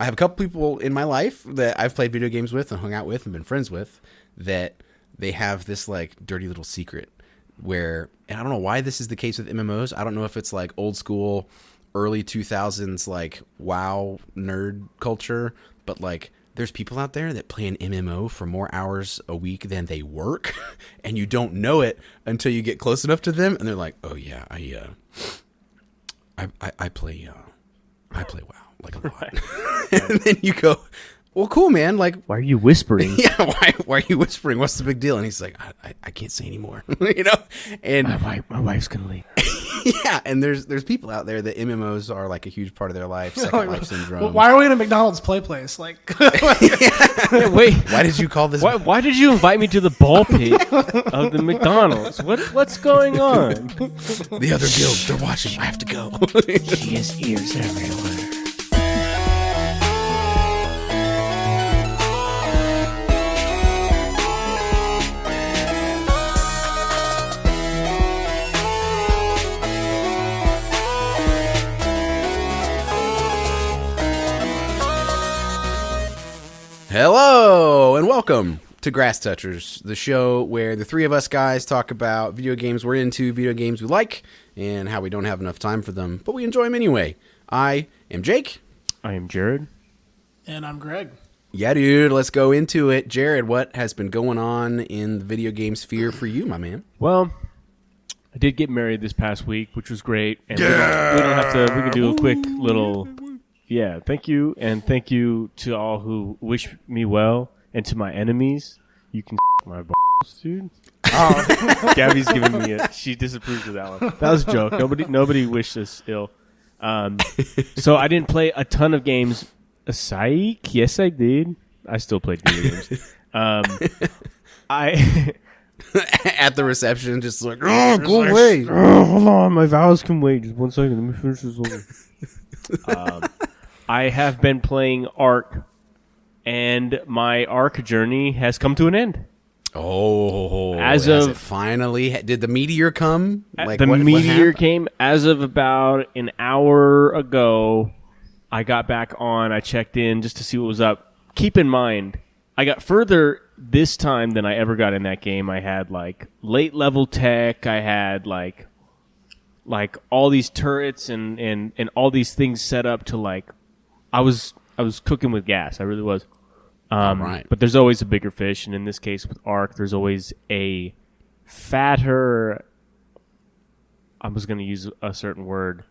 have a couple people in my life that I've played video games with and hung out with and been friends with that they have this like dirty little secret where, and I don't know why this is the case with MMOs. I don't know if it's like old school, early 2000s, like WoW nerd culture, but like there's people out there that play an MMO for more hours a week than they work, and you don't know it until you get close enough to them, and they're like, "Oh yeah, I play WoW like a lot," Right. and then you go, "Well, cool, man. Like, Why are you whispering? yeah, why are you whispering? What's the big deal?" And he's like, "I can't say anymore," you know. And My wife's gonna leave. yeah, and there's people out there that MMOs are like a huge part of their life. Second life syndrome. Well, why are we in a McDonald's play place? Like, Yeah, wait. Why did you call this? Why did you invite me to the ball pit of the McDonald's? What's going on? The other guild, they're watching. I have to go. She has ears everywhere. Hello and welcome to Grass Touchers, the show where the three of us guys talk about video games we're into, video games we like, and how we don't have enough time for them, but we enjoy them anyway. I am Jake. I am Jared. and I'm Greg. Yeah, dude, let's go into it. Jared, what has been going on in the video game sphere for you, my man? Well, I did get married this past week, which was great. And we don't have to. We can do a quick little. Yeah, thank you, and thank you to all who wish me well, and to my enemies. You can my balls, dude. Oh, Gabby's giving me a. She disapproves of that one. That was a joke. Nobody wished us ill. So I didn't play a ton of games. Psych. Yes, I did. I still played video games. I At the reception, just like, oh, go away. Oh, hold on, my vows can wait. Just 1 second. Let me finish this over. I have been playing Ark, and my Ark journey has come to an end. Oh, As has of- it finally, did the meteor come? Like, The what meteor happened? came as of about an hour ago. I got back on. I checked in just to see what was up. Keep in mind, I got further this time than I ever got in that game. I had like late level tech. I had like all these turrets and all these things set up to like. I was cooking with gas. I really was. Right. But there's always a bigger fish, and in this case with Ark, there's always a fatter. I was going to use a certain word,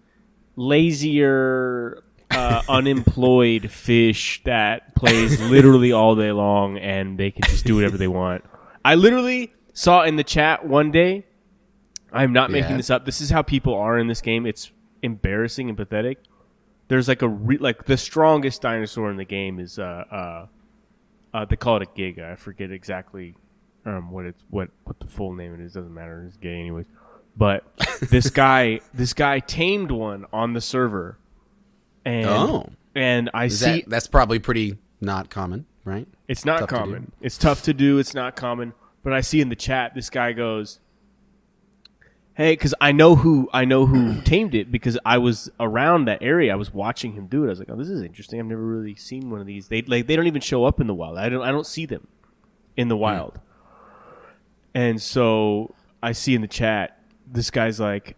lazier, unemployed fish that plays literally all day long, and they can just do whatever they want. I literally saw in the chat one day. I'm not making this up. This is how people are in this game. It's embarrassing and pathetic. There's like the strongest dinosaur in the game is they call it a giga. I forget exactly what the full name it is. Doesn't matter. It's gay anyways. But this guy tamed one on the server, and I see that's probably pretty not common, right? it's not common. It's tough to do. It's not common. But I see in the chat this guy goes, "Hey," because I know who tamed it because I was around that area. I was watching him do it. I was like, "Oh, this is interesting. I've never really seen one of these. They don't even show up in the wild. I don't see them in the wild." And so I see in the chat this guy's like,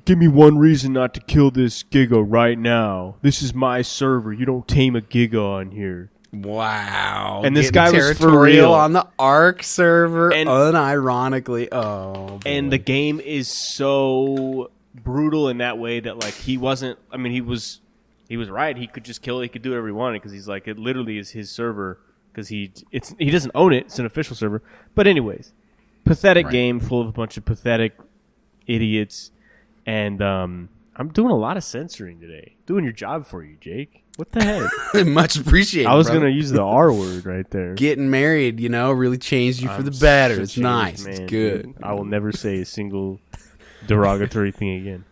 "Give me one reason not to kill this Giga right now. This is my server. You don't tame a Giga on here." Wow. And this Getting guy was for territorial real. on the Ark server, And- unironically. Oh, boy. And the game is so brutal in that way that like he wasn't. I mean, he was right. He could just kill it. He could do whatever he wanted because he's like it literally is his server because he doesn't own it. It's an official server. But anyways, pathetic game full of a bunch of pathetic idiots, and I'm doing a lot of censoring today. Doing your job for you, Jake. What the heck? Much appreciated. I was brother. gonna use the R word right there. Getting married, really changed you for the better. Such It's a nice. man, It's good. dude. I will never say a single derogatory thing again.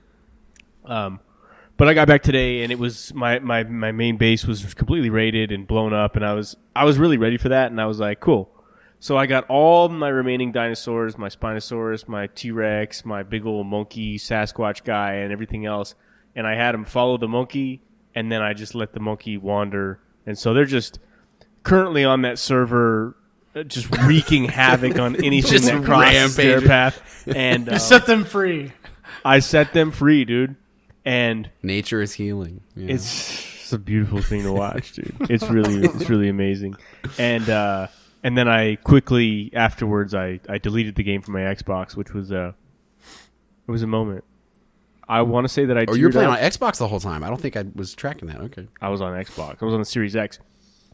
But I got back today, and it was my main base was completely raided and blown up, and I was really ready for that, and I was like, cool. So I got all my remaining dinosaurs, my Spinosaurus, my T-Rex, my big old monkey Sasquatch guy, and everything else, and I had him follow the monkey and then I just let the monkey wander. And so they're just currently on that server, just wreaking havoc on anything that crosses their path. And You set them free. I set them free, dude. And nature is healing. Yeah. it's a beautiful thing to watch, dude. It's really amazing. And then I quickly afterwards I deleted the game from my Xbox, which was it was a moment. I want to say that I. Oh, you were playing on Xbox the whole time. I don't think I was tracking that. Okay. I was on Xbox. I was on the Series X.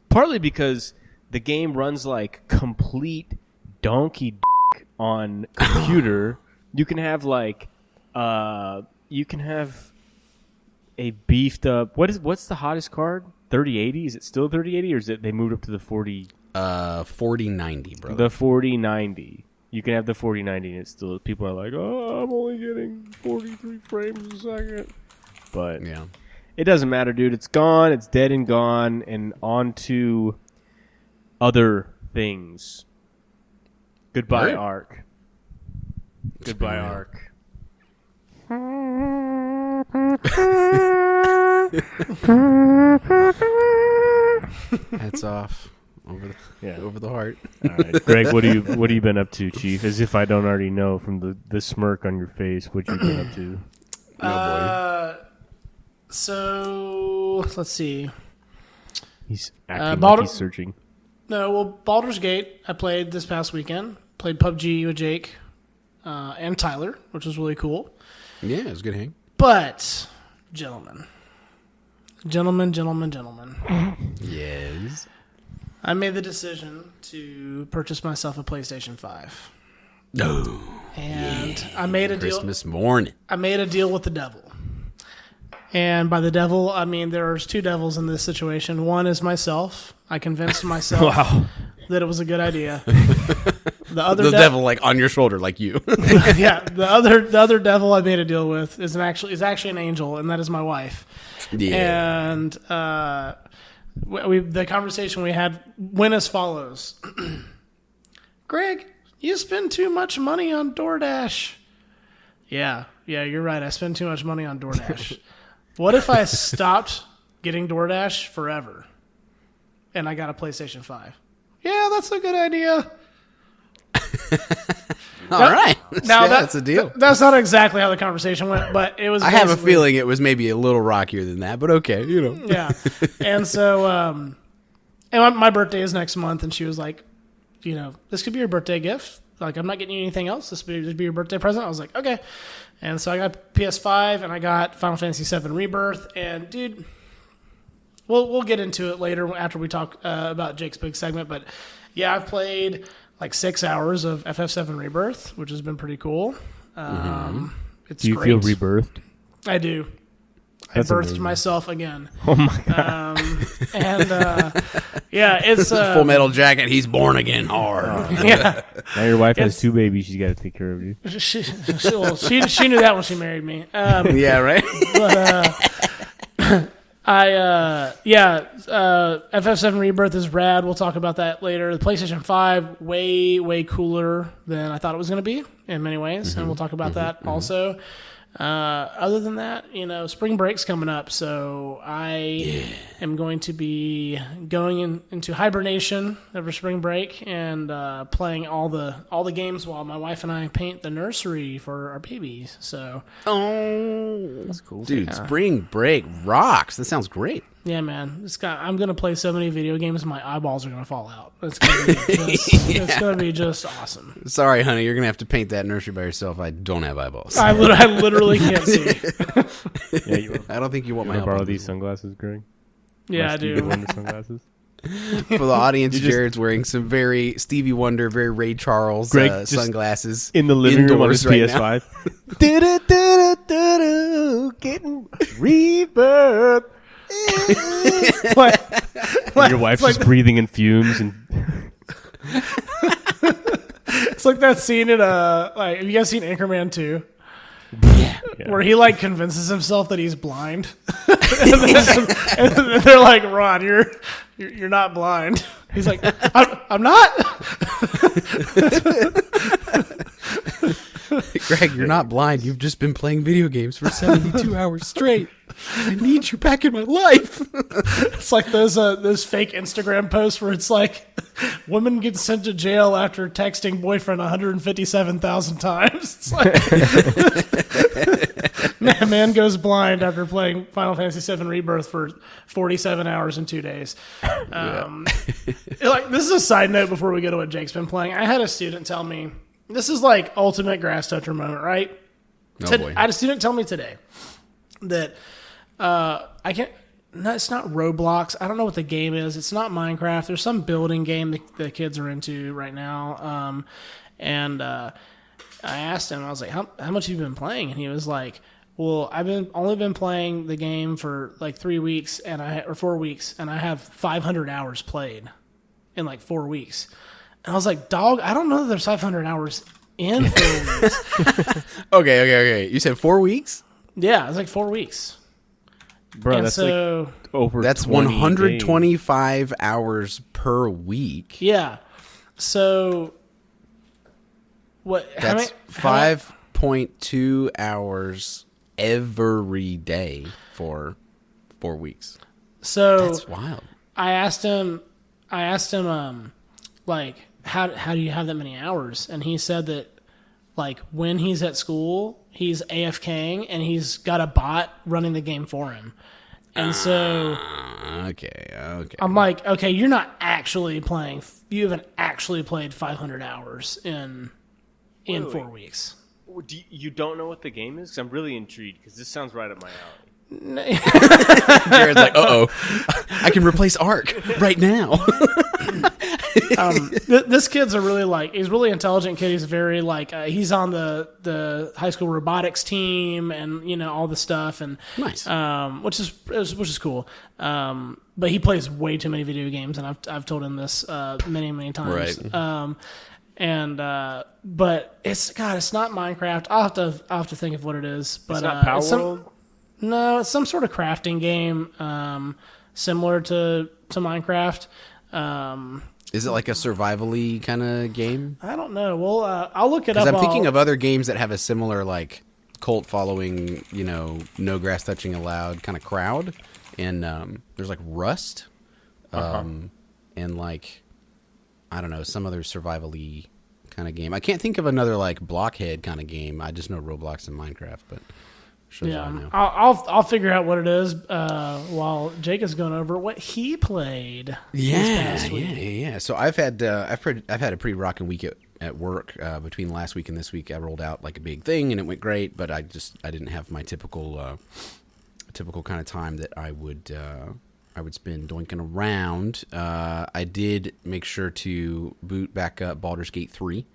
Partly because the game runs like complete donkey dick on computer. You can have a beefed up. What's the hottest card? 3080? Is it still 3080 or is it they moved up to the 40? 4090, bro. The 4090. You can have the 4090 and it's still people are like, oh, I'm only getting 43 frames a second. But yeah. It doesn't matter, dude. It's gone. It's dead and gone. And on to other things. Goodbye, Right. Ark. Goodbye, Ark. Hats off over the heart. All right, Greg, what have you been up to, Chief? As if I don't already know from the smirk on your face what you've been up to. Oh boy. So let's see. He's acting like he's searching. No, well, Baldur's Gate I played this past weekend. Played PUBG with Jake and Tyler, which was really cool. Yeah, it was a good hang. But, gentlemen. Yes. I made the decision to purchase myself a PlayStation 5. No. And I made a deal. Christmas morning. I made a deal with the devil. And by the devil, I mean there's two devils in this situation. One is myself. I convinced myself that it was a good idea. The devil, like on your shoulder, like you. Yeah, the other devil I made a deal with is actually an angel, and that is my wife. Yeah. And the conversation we had went as follows: Greg, you spend too much money on DoorDash. Yeah, you're right. I spend too much money on DoorDash. What if I stopped getting DoorDash forever, and I got a PlayStation 5? Yeah, that's a good idea. All right. Now that's a deal. That's not exactly how the conversation went, but it was. I have a feeling it was maybe a little rockier than that, but okay, Yeah, and so, and my birthday is next month, and she was like, this could be your birthday gift. Like, I'm not getting you anything else. This would be your birthday present. I was like, okay. And so I got PS5 and I got Final Fantasy VII Rebirth. And dude, we'll get into it later after we talk about Jake's big segment. But yeah, I've played like 6 hours of FF7 Rebirth, which has been pretty cool. It's Do you great. feel rebirthed? I do. That's I birthed amazing. myself again. Oh my god! Yeah, it's Full Metal Jacket. He's born again hard. yeah. Now your wife has 2 babies. She's got to take care of you. She knew that when she married me. Yeah, right. But FF7 Rebirth is rad. We'll talk about that later. The PlayStation 5 way cooler than I thought it was going to be in many ways, and we'll talk about that also. Other than that, spring break's coming up, so I am going to be going into hibernation over spring break and playing all the games while my wife and I paint the nursery for our babies. So, That's cool, dude. Spring break rocks. That sounds great. yeah, man, I'm gonna play so many video games, my eyeballs are gonna fall out. It's gonna be just awesome. Sorry, honey, you're gonna have to paint that nursery by yourself. I don't have eyeballs. I literally can't see. Yeah, I don't think you want you my want to borrow help. these sunglasses, Greg? Yeah, My I Stevie do. Wonder sunglasses. For the audience, Jared's wearing some very Stevie Wonder, very Ray Charles Greg, just sunglasses In the living room on his indoors right PS5. Getting rebirth. Like, Your wife's like, just breathing in fumes and it's like that scene in have you guys seen Anchorman 2? yeah. Where he convinces himself that he's blind, and then they're like, "Ron, you're not blind." He's like, "I'm not." Greg, you're not blind. You've just been playing video games for 72 hours straight. I need you back in my life. It's like those fake Instagram posts where it's like, woman gets sent to jail after texting boyfriend 157,000 times. It's like, man goes blind after playing Final Fantasy VII Rebirth for 47 hours in 2 days. Like, this is a side note before we go to what Jake's been playing. I had a student tell me, this is like ultimate grass toucher moment, right? Boy. I had a student tell me today that I can't. No, it's not Roblox. I don't know what the game is. It's not Minecraft. There's some building game the kids are into right now. And I asked him, I was like, how much have you been playing? And he was like, well, I've only been playing the game for like 3 weeks or 4 weeks, and I have 500 hours played in like 4 weeks. And I was like, dog, I don't know that there's 500 hours in 4 weeks. Okay. You said 4 weeks? Yeah, it was like 4 weeks. Bro, And that's so, like over. That's 20 125 hours per week. yeah. So what? That's 5.2 hours every day for 4 weeks. So That's wild. I asked him, like, how do you have that many hours? And he said that, like, when he's at school, he's AFKing and he's got a bot running the game for him. And so, Okay. I'm like, okay, you're not actually playing. You haven't actually played 500 hours in 4 weeks. You don't know what the game is? 'Cause I'm really intrigued because this sounds right up my alley. Jared's like, I can replace Ark right now. This kid's he's a really intelligent kid. He's very he's on the high school robotics team and, you know, all the stuff and Nice. which is cool. But he plays way too many video games, and I've told him this many times. Right. But it's not Minecraft. I'll have to think of what it is. But It's not Power World? No, it's some sort of crafting game, similar to Minecraft. Is it like a survival-y kind of game? I don't know. Well, I'll look it up. Because I'm thinking of other games that have a similar, like, cult following, you know, no grass touching allowed kind of crowd. And there's, like, Rust. And, like, I don't know, some other survival-y kind of game. I can't think of another, like, Blockhead kind of game. I just know Roblox and Minecraft, but shows what I know. I'll figure out what it is while Jake is going over what he played. Yeah. So I've had a pretty rocking week at work. Between last week and this week, I rolled out like a big thing and it went great. But I didn't have my typical kind of time that I would spend doinking around. I did make sure to boot back up Baldur's Gate 3.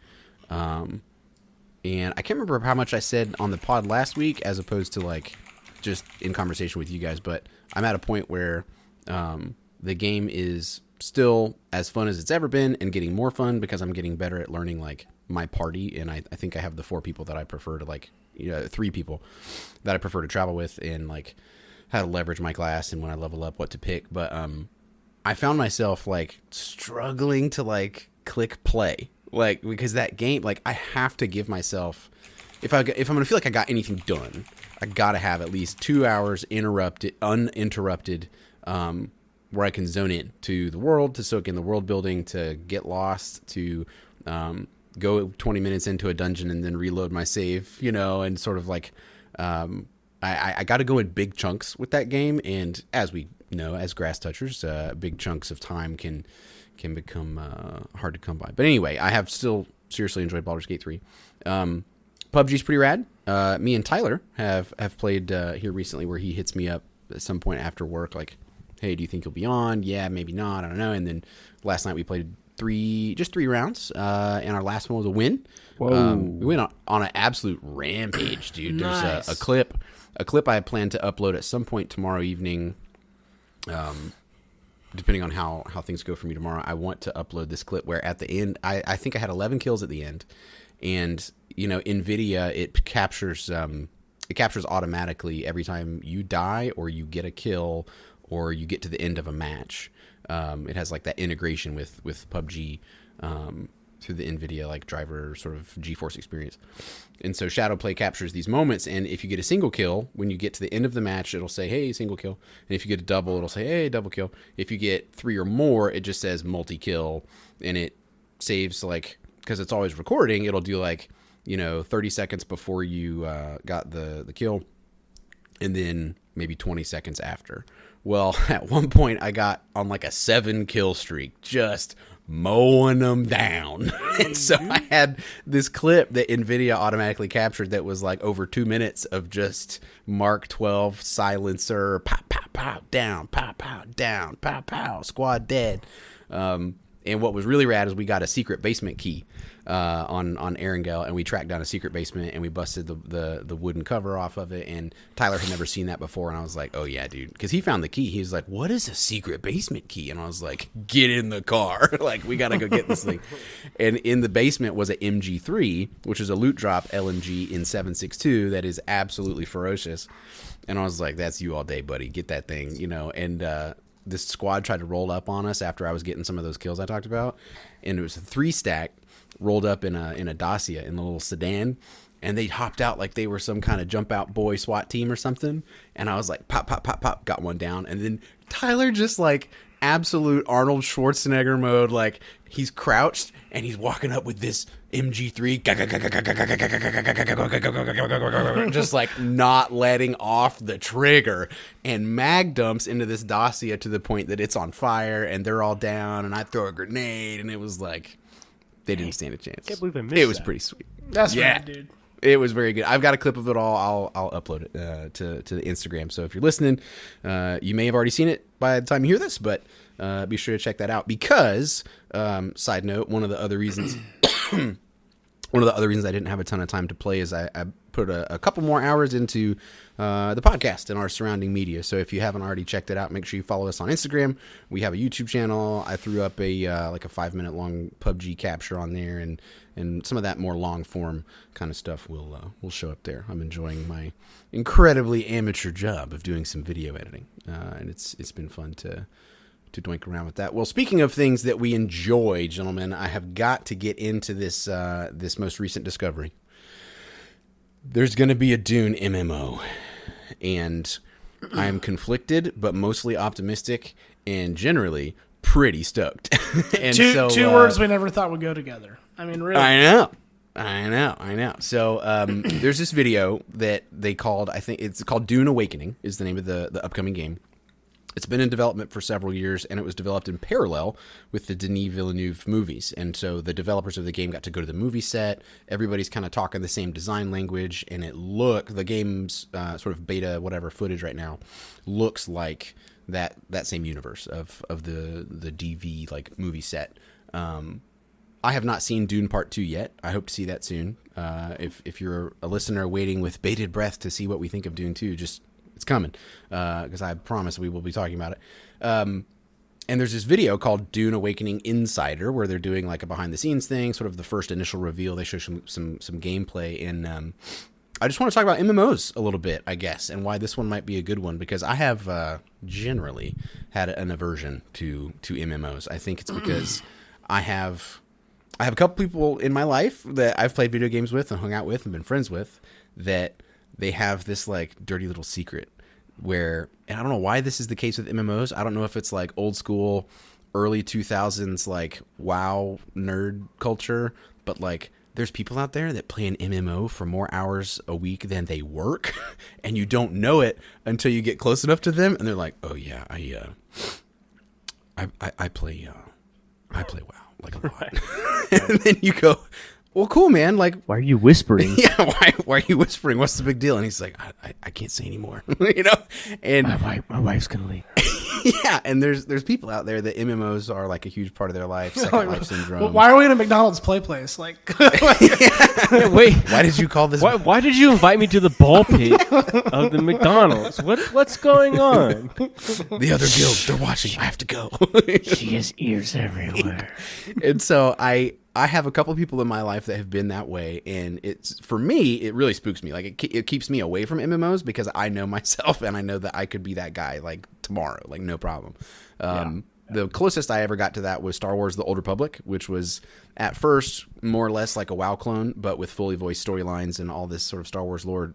And I can't remember how much I said on the pod last week as opposed to like just in conversation with you guys, but I'm at a point where the game is still as fun as it's ever been and getting more fun because I'm getting better at learning like my party. And I think I have the 4 people that I prefer to 3 people that I prefer to travel with and like how to leverage my class and when I level up what to pick. But I found myself like struggling to like click play. Like, because that game, like, I have to give myself, if I'm going to feel like I got anything done, I got to have at least 2 hours uninterrupted, where I can zone in to the world, to soak in the world building, to get lost, to go 20 minutes into a dungeon and then reload my save, you know, and sort of like, I got to go in big chunks with that game. And as we know, as grass touchers, big chunks of time can become hard to come by. But anyway, I have still seriously enjoyed Baldur's Gate 3. PUBG's pretty rad. Me and Tyler have played here recently where he hits me up at some point after work like, hey, do you think you'll be on? Yeah, maybe not. I don't know. And then last night we played just three rounds, and our last one was a win. Whoa. We went on an absolute rampage, dude. Nice. There's a clip I plan to upload at some point tomorrow evening. Depending on how things go for me tomorrow, I want to upload this clip where at the end, I think I had 11 kills at the end. And, you know, NVIDIA, it captures automatically every time you die or you get a kill or you get to the end of a match. It has like that integration with PUBG. the NVIDIA like driver sort of GeForce experience. And so Shadowplay captures these moments, and if you get a single kill, when you get to the end of the match, it'll say, hey, single kill. And if you get a double, it'll say, hey, double kill. If you get 3 or more, it just says multi-kill, and it saves, like, because it's always recording, it'll do, like, 30 seconds before you got the kill, and then maybe 20 seconds after. Well, at one point, I got on, like, a 7-kill streak, just mowing them down. And so I had this clip that NVIDIA automatically captured that was like over 2 minutes of just Mark 12 silencer, pow, pow, pow, down, pow, pow, down, pow, pow, squad dead. And what was really rad is we got a secret basement key on Erangel, and we tracked down a secret basement, and we busted the wooden cover off of it, and Tyler had never seen that before, and I was like, oh yeah, dude, because he found the key. He was like, what is a secret basement key? And I was like, get in the car. Like, we gotta go get this thing. And in the basement was an MG3, which is a loot drop LMG in 7.62 that is absolutely ferocious. And I was like, that's you all day, buddy. Get that thing, and this squad tried to roll up on us after I was getting some of those kills I talked about, and it was a 3-stack rolled up in a Dacia in a little sedan, and they hopped out like they were some kind of jump out boy SWAT team or something, and I was like, pop, pop, pop, pop, got one down, and then Tyler just like absolute Arnold Schwarzenegger mode, like he's crouched and he's walking up with this MG3, just like not letting off the trigger, and mag dumps into this Dacia to the point that it's on fire and they're all down, and I throw a grenade, and it was like they didn't stand a chance. Can't believe I missed it. Was that. pretty sweet. That's right, dude. It was very good. I've got a clip of it all. I'll upload it to the Instagram. So if you're listening, you may have already seen it by the time you hear this, but be sure to check that out. Because, side note, one of the other reasons I didn't have a ton of time to play is I put a couple more hours into the podcast and our surrounding media. So if you haven't already checked it out, make sure you follow us on Instagram. We have a YouTube channel. I threw up a 5-minute long PUBG capture on there, and some of that more long form kind of stuff will show up there. I'm enjoying my incredibly amateur job of doing some video editing, and it's been fun to doink around with that. Well, speaking of things that we enjoy, gentlemen, I have got to get into this most recent discovery. There's going to be a Dune MMO, and I am conflicted, but mostly optimistic, and generally pretty stoked. And two words we never thought would go together. I mean, really. I know. So there's this video that they called, I think it's called Dune Awakening is the name of the upcoming game. It's been in development for several years, and it was developed in parallel with the Denis Villeneuve movies. And so the developers of the game got to go to the movie set. Everybody's kind of talking the same design language, and the game's sort of beta whatever footage right now looks like that same universe of the DV like movie set. I have not seen Dune Part 2 yet. I hope to see that soon. If you're a listener waiting with bated breath to see what we think of Dune 2, it's coming, because I promise we will be talking about it. And there's this video called Dune Awakening Insider, where they're doing like a behind-the-scenes thing, sort of the first initial reveal. They show some gameplay, and I just want to talk about MMOs a little bit, I guess, and why this one might be a good one, because I have generally had an aversion to MMOs. I think it's because I have a couple people in my life that I've played video games with and hung out with and been friends with that they have this like dirty little secret where, and I don't know why this is the case with MMOs. I don't know if it's like old school, early 2000s, like WoW nerd culture, but like there's people out there that play an MMO for more hours a week than they work, and you don't know it until you get close enough to them, and they're like, "Oh yeah, I play WoW like a lot," right. And then you go, "Well, cool, man. Like, why are you whispering?" Yeah, why are you whispering? What's the big deal? And he's like, I can't say anymore, And my wife's gonna leave. Yeah, and there's people out there that MMOs are like a huge part of their life. Second life syndrome. Well, why are we in a McDonald's play place? Like, yeah, wait, why did you call this? Why did you invite me to the ball pit of the McDonald's? What's going on? The other guild, they're watching. I have to go. She has ears everywhere. And so I have a couple of people in my life that have been that way, and it's, for me, it really spooks me. Like it keeps me away from MMOs because I know myself, and I know that I could be that guy like tomorrow, like no problem. The closest I ever got to that was Star Wars: The Old Republic, which was at first more or less like a WoW clone, but with fully voiced storylines and all this sort of Star Wars lore,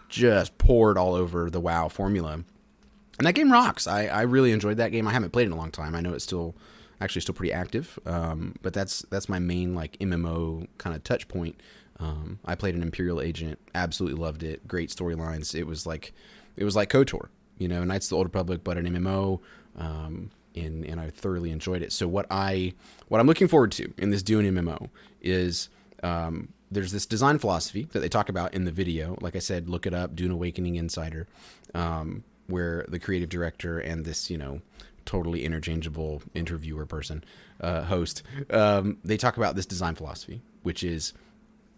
just poured all over the WoW formula. And that game rocks. I really enjoyed that game. I haven't played it in a long time. I know it's still pretty active, but that's my main like MMO kind of touch point. I played an Imperial agent, absolutely loved it. Great storylines. It was like KOTOR, Knights of the Old Republic, but an MMO. And I thoroughly enjoyed it. So what I'm looking forward to in this Dune MMO is there's this design philosophy that they talk about in the video. Like I said, look it up, Dune Awakening Insider, where the creative director and this totally interchangeable interviewer person, host, they talk about this design philosophy, which is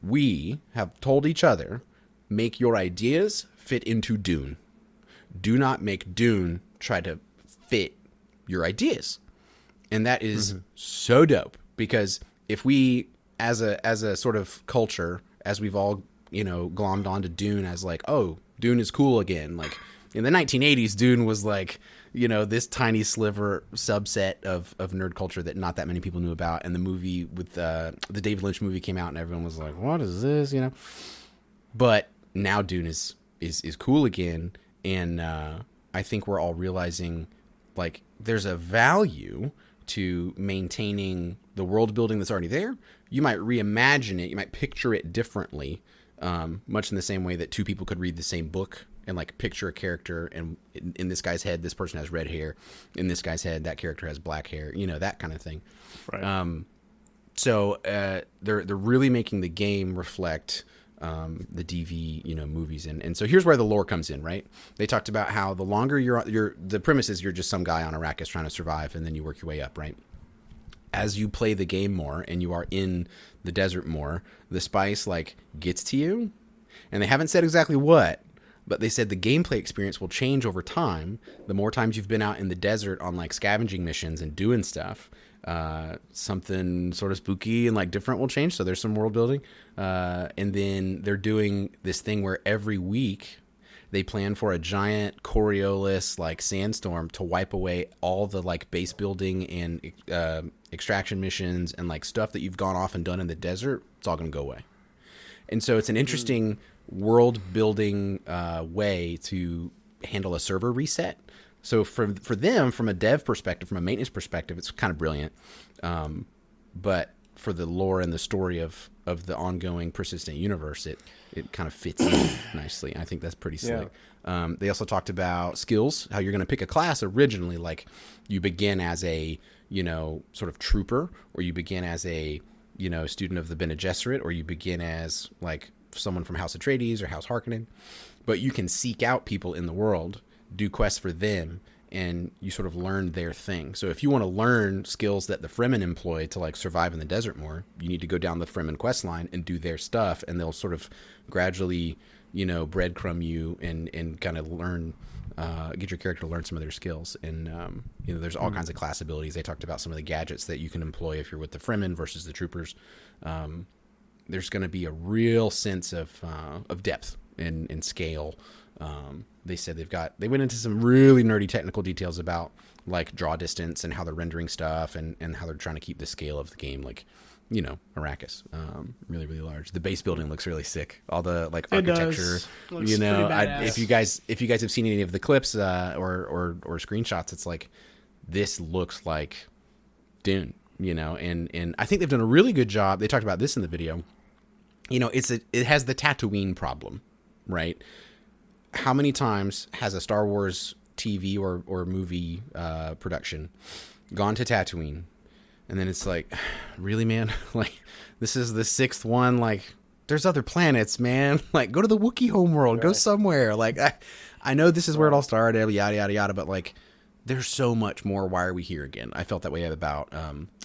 we have told each other, make your ideas fit into Dune. Do not make Dune try to fit your ideas. And that is so dope, because if we as a sort of culture, as we've all glommed onto Dune as like, oh, Dune is cool again, like in the 1980s Dune was like this tiny sliver subset of nerd culture that not that many people knew about, and the movie with the David Lynch movie came out and everyone was like, what is this, but now Dune is cool again. And I think we're all realizing like there's a value to maintaining the world building that's already there. You might reimagine it. You might picture it differently, much in the same way that two people could read the same book and like picture a character, and in this guy's head, this person has red hair. In this guy's head, that character has black hair, that kind of thing. Right. So they're really making the game reflect the DV, movies. And so here's where the lore comes in, right? They talked about how the longer the premise is you're just some guy on Arrakis trying to survive, and then you work your way up, right? As you play the game more and you are in the desert more, the spice like gets to you, and they haven't said exactly what, but they said the gameplay experience will change over time. The more times you've been out in the desert on like scavenging missions and doing stuff, something sort of spooky and like different will change. So there's some world building. And then they're doing this thing where every week they plan for a giant Coriolis like sandstorm to wipe away all the like base building and extraction missions and like stuff that you've gone off and done in the desert. It's all going to go away. And so it's an interesting world building way to handle a server reset. So for them, from a dev perspective, from a maintenance perspective, it's kind of brilliant. But for the lore and the story of the ongoing persistent universe, it kind of fits in nicely. I think that's pretty slick. Yeah. They also talked about skills, how you're going to pick a class originally. Like you begin as a, sort of trooper, or you begin as a, student of the Bene Gesserit, or you begin as like someone from House Atreides or House Harkonnen. But you can seek out people in the world, do quests for them, and you sort of learn their thing. So if you want to learn skills that the Fremen employ to like survive in the desert more, you need to go down the Fremen quest line and do their stuff, and they'll sort of gradually, breadcrumb you and kind of learn, get your character to learn some of their skills. And, there's all kinds of class abilities. They talked about some of the gadgets that you can employ if you're with the Fremen versus the troopers. There's going to be a real sense of depth and scale. They said they went into some really nerdy technical details about like draw distance and how they're rendering stuff and how they're trying to keep the scale of the game, like, Arrakis, really, really large. The base building looks really sick. All the like architecture, if you guys have seen any of the clips, or screenshots, it's like, this looks like Dune, and I think they've done a really good job. They talked about this in the video. It has the Tatooine problem, right? How many times has a Star Wars TV or movie production gone to Tatooine, and then it's like, really, man? Like, this is the sixth one. Like, there's other planets, man. Like, go to the Wookiee homeworld. Right. Go somewhere. Like, I know this is where it all started, yada, yada, yada, but, like, there's so much more. Why are we here again? I felt that way about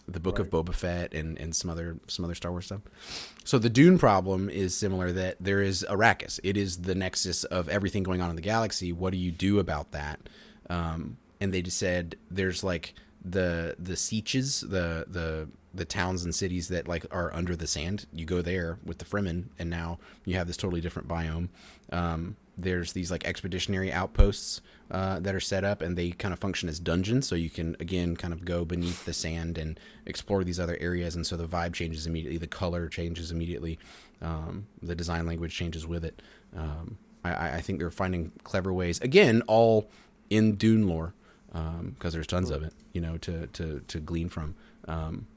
the Book of Boba Fett and some other Star Wars stuff. So the Dune problem is similar, that there is Arrakis. It is the nexus of everything going on in the galaxy. What do you do about that? And they just said there's like the sieges, the towns and cities that like are under the sand. You go there with the Fremen, and now you have this totally different biome. there's these like expeditionary outposts that are set up, and they kind of function as dungeons. So you can, again, kind of go beneath the sand and explore these other areas. And so the vibe changes immediately. The color changes immediately. The design language changes with it. I think they're finding clever ways, again, all in Dune lore, because there's tons of it, to glean from.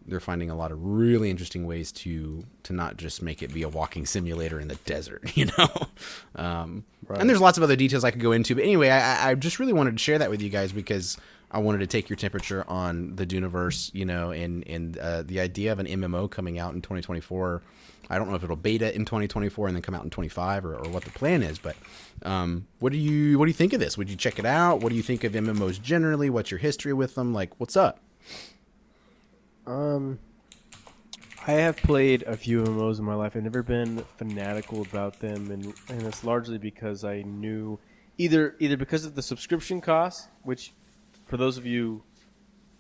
They're finding a lot of really interesting ways to not just make it be a walking simulator in the desert, Right. And there's lots of other details I could go into. But anyway, I just really wanted to share that with you guys because I wanted to take your temperature on the Duneverse, and the idea of an MMO coming out in 2024. I don't know if it'll beta in 2024 and then come out in 25 or what the plan is, but what do you think of this? Would you check it out? What do you think of MMOs generally? What's your history with them? Like, what's up? I have played a few MMOs in my life. I've never been fanatical about them, and it's largely because I knew either because of the subscription costs, which for those of you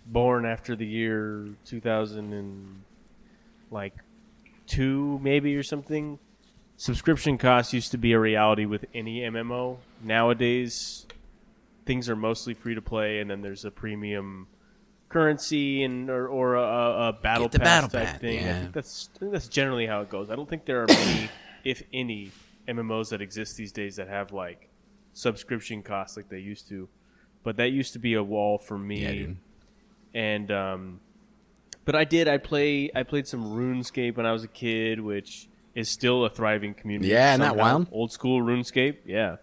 born after the year 2002 maybe or something, subscription costs used to be a reality with any MMO. Nowadays, things are mostly free to play, and then there's a premium currency or a battle pass type thing. Yeah. I think that's generally how it goes. I don't think there are many, if any, MMOs that exist these days that have like subscription costs like they used to. But that used to be a wall for me. Yeah, dude. And but I played some RuneScape when I was a kid, which is still a thriving community. Yeah, isn't that wild? Old school RuneScape, yeah.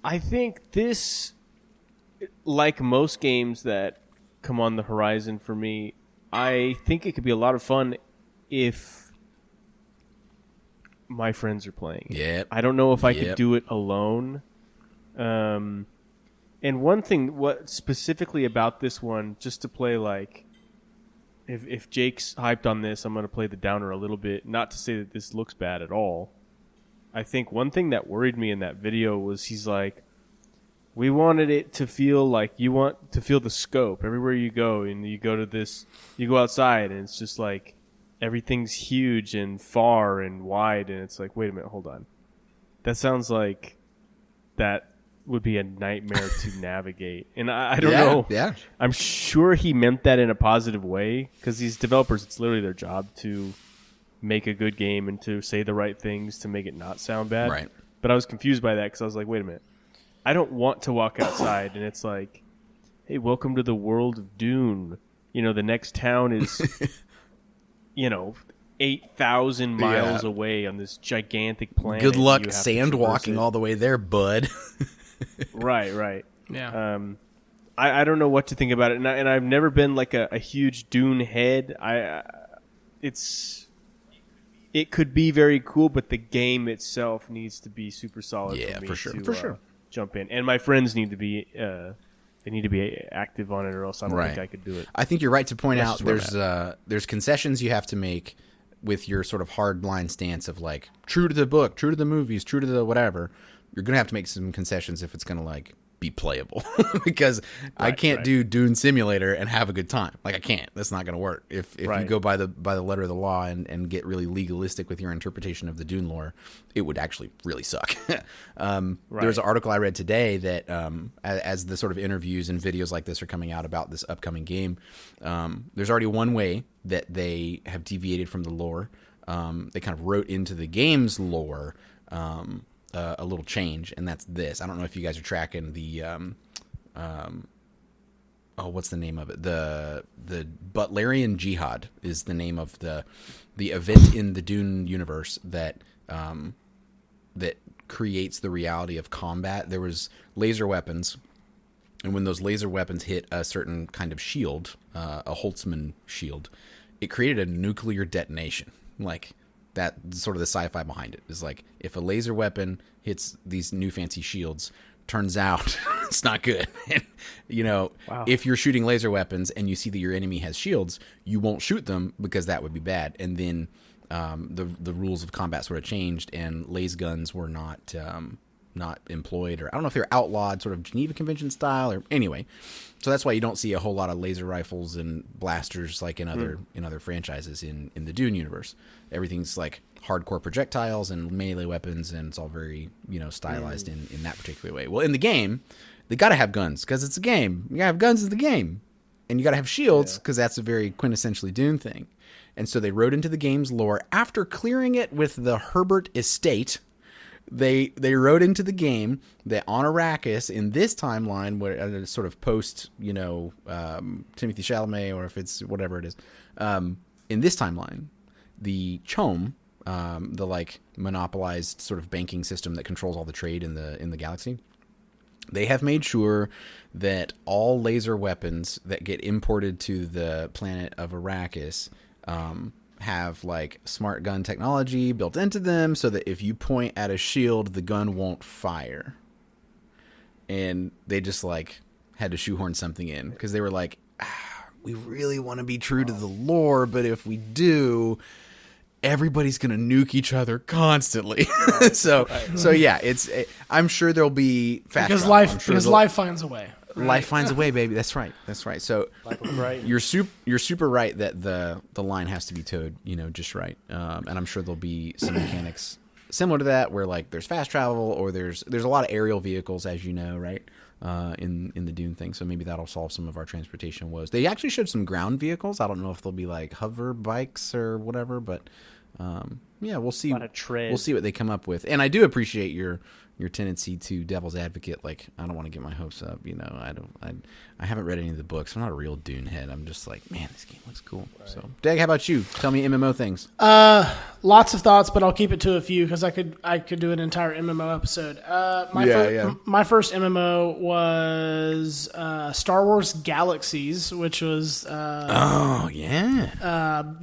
I think this, like most games that come on the horizon for me, I think it could be a lot of fun if my friends are playing. Yep. I don't know if I could do it alone. And one thing, what specifically about this one, just to play like, if Jake's hyped on this, I'm going to play the downer a little bit. Not to say that this looks bad at all. I think one thing that worried me in that video was he's like, we wanted it to feel like you want to feel the scope everywhere you go, and you go to this, you go outside, and it's just like everything's huge and far and wide, and it's like, wait a minute, hold on. That sounds like that would be a nightmare to navigate. And I don't know. Yeah. I'm sure he meant that in a positive way, because these developers, it's literally their job to make a good game and to say the right things to make it not sound bad. Right. But I was confused by that because I was like, wait a minute. I don't want to walk outside and it's like, hey, welcome to the world of Dune. The next town is, 8,000 miles away on this gigantic planet. Good luck sand walking all the way there, bud. Right. Yeah. I don't know what to think about it, and I've never been like a huge Dune head. It could be very cool, but the game itself needs to be super solid. Yeah, for me for sure. to, For sure. Jump in, and my friends need to be active on it, or else I don't think I could do it. I think you're right to point out just where there's concessions you have to make with your sort of hard line stance of like true to the book, true to the movies, true to the whatever. You're gonna have to make some concessions if it's gonna like be playable, because I can't do Dune Simulator and have a good time. Like I can't. That's not gonna work. If you go by the letter of the law and get really legalistic with your interpretation of the Dune lore, it would actually really suck. There's an article I read today that as the sort of interviews and videos like this are coming out about this upcoming game, there's already one way that they have deviated from the lore. They kind of wrote into the game's lore a little change, and that's this. I don't know if you guys are tracking the what's the name of it? The Butlerian Jihad is the name of the event in the Dune universe that creates the reality of combat. There was laser weapons, and when those laser weapons hit a certain kind of shield, a Holtzman shield, it created a nuclear detonation. Like that, sort of the sci-fi behind it is like, if a laser weapon hits these new fancy shields, turns out it's not good. If you're shooting laser weapons and you see that your enemy has shields, you won't shoot them because that would be bad. And then the rules of combat sort of changed, and laser guns were not employed, or I don't know if they're outlawed, sort of Geneva Convention style, or anyway. So that's why you don't see a whole lot of laser rifles and blasters like in other franchises in the Dune universe. Everything's like hardcore projectiles and melee weapons, and it's all very, stylized in that particular way. Well, in the game, they got to have guns because it's a game. You got to have guns in the game. And you got to have shields because that's a very quintessentially Dune thing. And so they wrote into the game's lore after clearing it with the Herbert estate. They wrote into the game that on Arrakis in this timeline, where sort of post, Timothy Chalamet, or if it's whatever it is, in this timeline, the Chom, the like monopolized sort of banking system that controls all the trade in the galaxy, they have made sure that all laser weapons that get imported to the planet of Arrakis have like smart gun technology built into them so that if you point at a shield, the gun won't fire. And they just like had to shoehorn something in because they were like, we really want to be true to the lore, but if we do, everybody's going to nuke each other constantly. So yeah, I'm sure there'll be fast because life finds a way. Right? Life finds a way, baby. That's right. So you're super right that the line has to be towed, just right. And I'm sure there'll be some mechanics similar to that where like there's fast travel or there's a lot of aerial vehicles, as you know, right? In the Dune thing, so maybe that'll solve some of our transportation woes. They actually showed some ground vehicles. I don't know if they'll be like hover bikes or whatever, but we'll see. We'll see what they come up with. And I do appreciate your tendency to devil's advocate. Like, I don't want to get my hopes up. I haven't read any of the books. I'm not a real Dune head. I'm just like, man, this game looks cool. Right. So, Dag, how about you? Tell me MMO things. Lots of thoughts, but I'll keep it to a few because I could do an entire MMO episode. My first MMO was Star Wars Galaxies, which was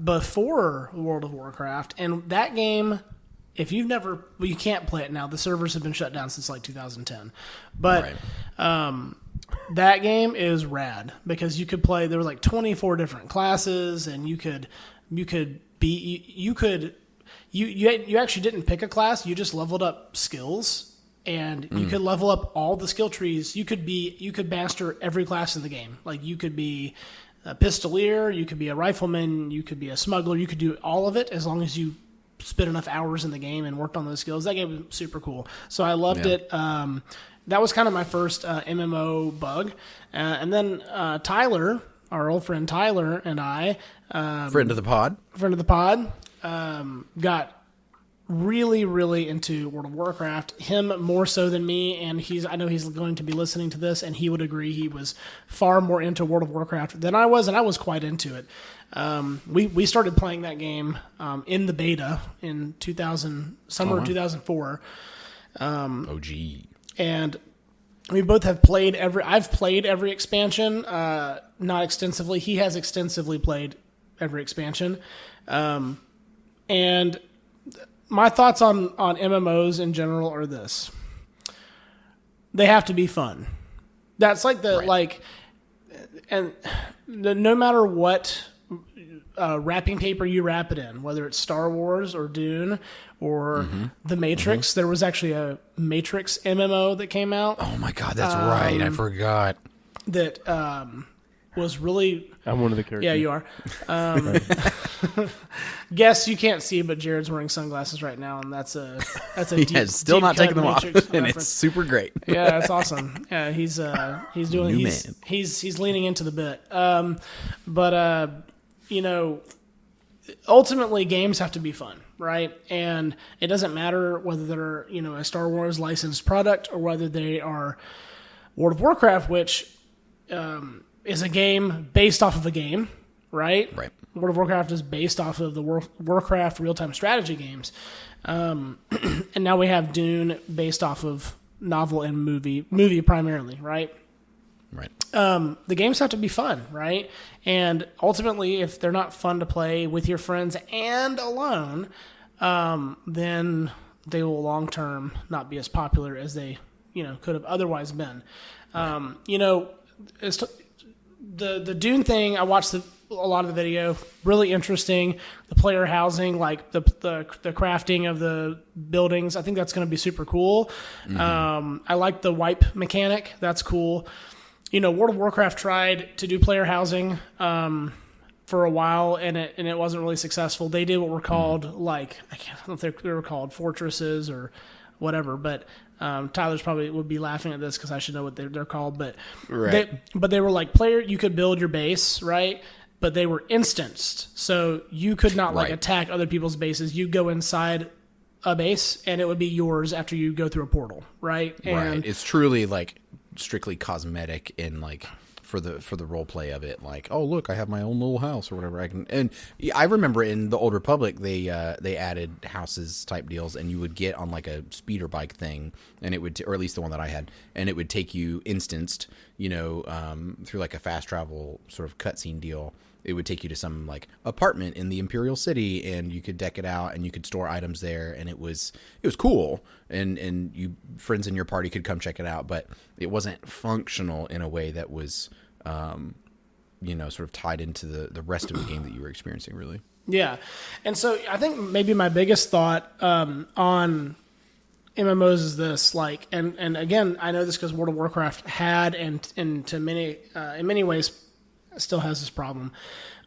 before World of Warcraft, and that game. If you've never, you can't play it now. The servers have been shut down since like 2010. But that game is rad because you could play. There were like 24 different classes, and you actually didn't pick a class. You just leveled up skills, and you could level up all the skill trees. You could master every class in the game. Like you could be a pistolier, you could be a rifleman, you could be a smuggler. You could do all of it as long as you spent enough hours in the game and worked on those skills. That game was super cool. So I loved it. That was kind of my first MMO bug. And then Tyler, our old friend Tyler, and I... friend of the pod, got really, really into World of Warcraft. Him more so than me, and I know he's going to be listening to this, and he would agree he was far more into World of Warcraft than I was, and I was quite into it. We started playing that game in the beta in 2004. OG. And we both have played I've played every expansion, not extensively. He has extensively played every expansion. And my thoughts on MMOs in general are this. They have to be fun. That's like no matter what wrapping paper you wrap it in, whether it's Star Wars or Dune or The Matrix. There was actually a Matrix MMO that came out. Oh my God, that's right. I forgot. That was really... I'm one of the characters. Yeah, you are. Guess you can't see, but Jared's wearing sunglasses right now, and that's a deep, still deep not taking them Matrix off, and reference. it's super great. Yeah, that's awesome. Yeah, he's leaning into the bit. Ultimately, games have to be fun, right? And it doesn't matter whether they're a Star Wars licensed product or whether they are World of Warcraft, which is a game based off of a game, right? Right. World of Warcraft is based off of the Warcraft real-time strategy games. And now we have Dune based off of novel and movie primarily, right? Right. The games have to be fun, right? And ultimately, if they're not fun to play with your friends and alone, then they will long-term not be as popular as they, could have otherwise been. The Dune thing, I watched a lot of the video. Really interesting. The player housing, like the crafting of the buildings. I think that's going to be super cool. I like the wipe mechanic. That's cool. World of Warcraft tried to do player housing for a while, and it wasn't really successful. They did what were called I don't know if they were called fortresses or whatever, but Tyler's probably would be laughing at this because I should know what they're called. But they were like you could build your base, right? But they were instanced, so you could not attack other people's bases. You go inside a base, and it would be yours after you go through a portal, right? And It's truly like strictly cosmetic in like for the role play of it. Like, oh look, I have my own little house or whatever. And I remember in the Old Republic they added houses type deals, and you would get on like a speeder bike thing, and it would, or at least the one that I had, and it would take you instanced, through like a fast travel sort of cutscene deal. It would take you to some like apartment in the Imperial City, and you could deck it out, and you could store items there, and it was cool, and you friends in your party could come check it out, but it wasn't functional in a way that was, sort of tied into the rest of the game that you were experiencing, really. Yeah, and so I think maybe my biggest thought on MMOs is this, like, and again, I know this because World of Warcraft had and to many in many ways still has this problem.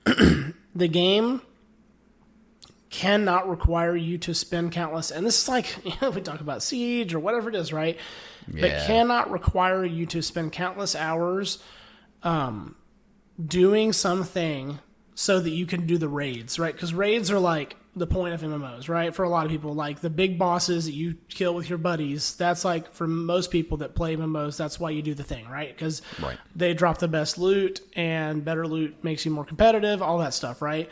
The game cannot require you to spend countless, and this is like, we talk about Siege or whatever it is, right? Yeah. But cannot require you to spend countless hours doing something so that you can do the raids, right? Because raids are like the point of MMOs, right? For a lot of people, like the big bosses that you kill with your buddies, that's like, for most people that play MMOs, that's why you do the thing, right? Because they drop the best loot, and better loot makes you more competitive, all that stuff, right?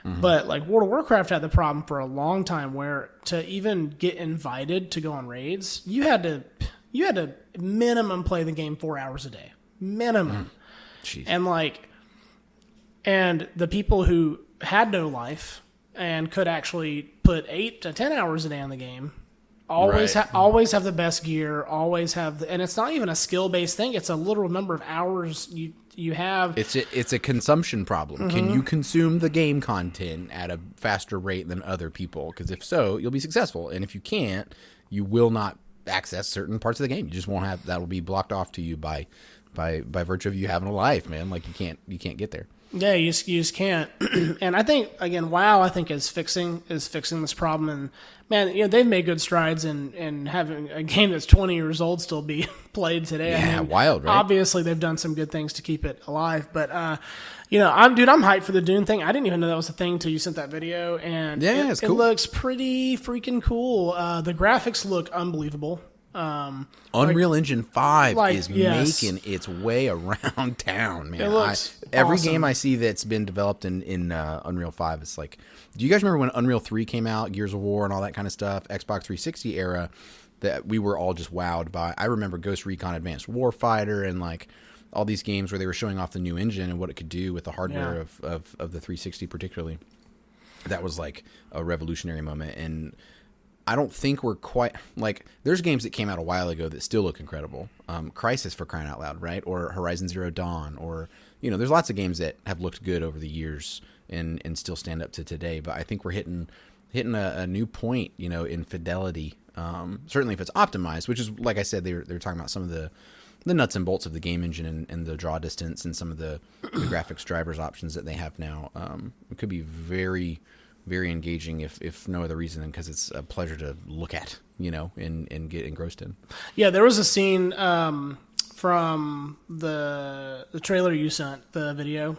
Mm-hmm. But like World of Warcraft had the problem for a long time where to even get invited to go on raids, you had to minimum play the game 4 hours a day. Minimum. Jeez. And the people who had no life and could actually put 8 to 10 hours a day on the game always have the best gear, always have and it's not even a skill-based thing, it's a literal number of hours you have. It's a consumption problem. Mm-hmm. Can you consume the game content at a faster rate than other people? Because if so, you'll be successful, and if you can't, you will not access certain parts of the game. You just won't have, that'll be blocked off to you by virtue of you having a life, man. Like you can't get there. Yeah, you just can't. And I think, again, WoW, I think is fixing this problem. And man, they've made good strides in having a game that's 20 years old still be played today. Yeah, wild, right? Obviously, they've done some good things to keep it alive. But I'm hyped for the Dune thing. I didn't even know that was a thing until you sent that video, and it's cool. It looks pretty freaking cool. The graphics look unbelievable. Unreal Engine 5 is making its way around town, man. It looks every awesome. Game I see that's been developed in Unreal 5, it's like, do you guys remember when Unreal 3 came out, Gears of War and all that kind of stuff, Xbox 360 era, that we were all just wowed by? I remember Ghost Recon Advanced Warfighter and like all these games where they were showing off the new engine and what it could do with the hardware of the 360 particularly. That was like a revolutionary moment, and I don't think we're quite, like, there's games that came out a while ago that still look incredible. Crysis, for crying out loud, right? Or Horizon Zero Dawn, or, there's lots of games that have looked good over the years and still stand up to today. But I think we're hitting a new point, in fidelity. Certainly if it's optimized, which is, like I said, they're talking about some of the nuts and bolts of the game engine and the draw distance and some of the graphics drivers options that they have now. It could be very, very engaging, if no other reason than because it's a pleasure to look at, and get engrossed in. Yeah, there was a scene from the trailer you sent, the video,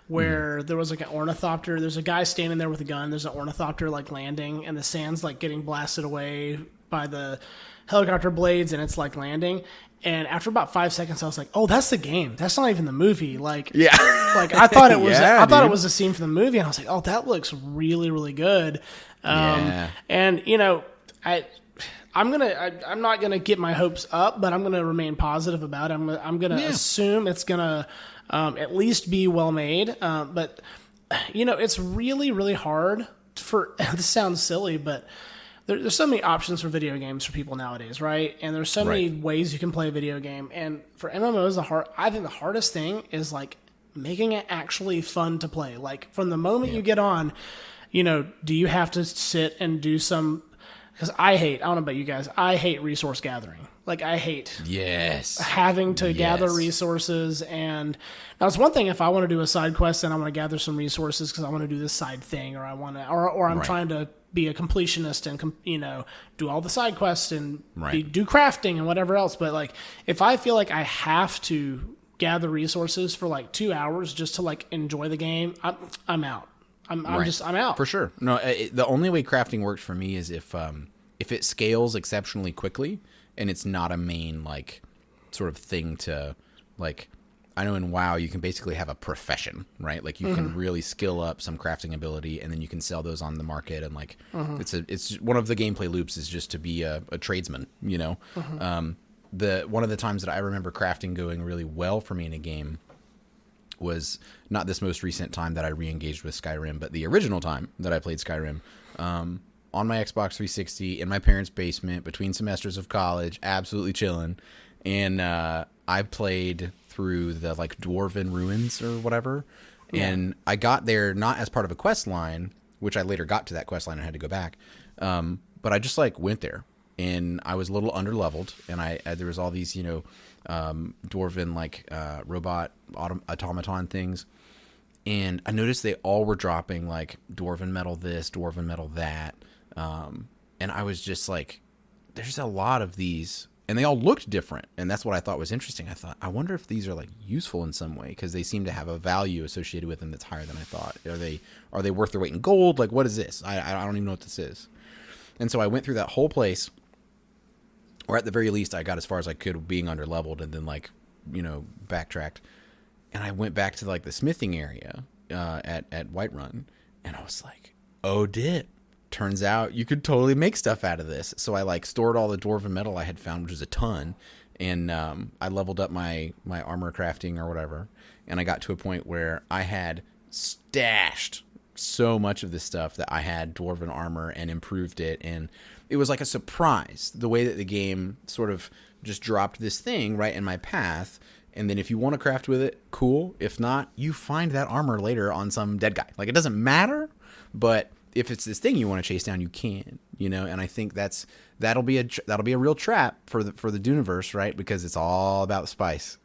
where there was like an ornithopter. There's a guy standing there with a gun. There's an ornithopter like landing, and the sand's like getting blasted away by the helicopter blades, and it's like landing. And after about 5 seconds, I was like, "Oh, that's the game. That's not even the movie." Like, like I thought it was. I thought it was a scene from the movie, and I was like, "Oh, that looks really, really good." And I'm not gonna get my hopes up, but I'm gonna remain positive about it. I'm gonna assume it's gonna at least be well made. But it's really, really hard for. This sounds silly, but there's so many options for video games for people nowadays, right? And there's so many ways you can play a video game. And for MMOs, I think the hardest thing is like making it actually fun to play. Like from the moment you get on, do you have to sit and do some because I don't know about you guys, I hate resource gathering. Like, I hate having to gather resources. And now it's one thing if I want to do a side quest and I want to gather some resources because I want to do this side thing, or I want to, or I'm trying to be a completionist and, you know, do all the side quests and do crafting and whatever else. But like, if I feel like I have to gather resources for like 2 hours just to like enjoy the game, I'm out. I'm out for sure. No, the only way crafting works for me is if it scales exceptionally quickly and it's not a main like sort of thing to like. I know in WoW you can basically have a profession, right? Like you can really skill up some crafting ability, and then you can sell those on the market. And like it's one of the gameplay loops is just to be a tradesman, you know. One of the times that I remember crafting going really well for me in a game was not this most recent time that I re-engaged with Skyrim, but the original time that I played Skyrim on my Xbox 360 in my parents' basement between semesters of college, absolutely chilling. And I played through the like Dwarven ruins or whatever, and I got there not as part of a quest line, which I later got to that quest line and had to go back, but I just like went there, and I was a little underleveled, and there was all these, you know, Dwarven like robot automaton things, and I noticed they all were dropping like Dwarven metal this, Dwarven metal that, and I was just like, there's a lot of these. And they all looked different, and that's what I thought was interesting. I thought, I wonder if these are like useful in some way, because they seem to have a value associated with them that's higher than I thought. Are they worth their weight in gold? Like, what is this? I don't even know what this is. And so I went through that whole place, or at the very least, I got as far as I could being underleveled, and then like, you know, backtracked, and I went back to like the smithing area at Whiterun, and I was like, oh, dip. Turns out you could totally make stuff out of this. So I like stored all the dwarven metal I had found, which was a ton, and I leveled up my armor crafting or whatever, and I got to a point where I had stashed so much of this stuff that I had dwarven armor and improved it, and it was like a surprise the way that the game sort of just dropped this thing right in my path. And then if you want to craft with it, cool. If not, you find that armor later on some dead guy. Like, it doesn't matter, but if it's this thing you want to chase down, you can, you know. And I think that'll be a real trap for the Duneverse, right? Because it's all about the spice,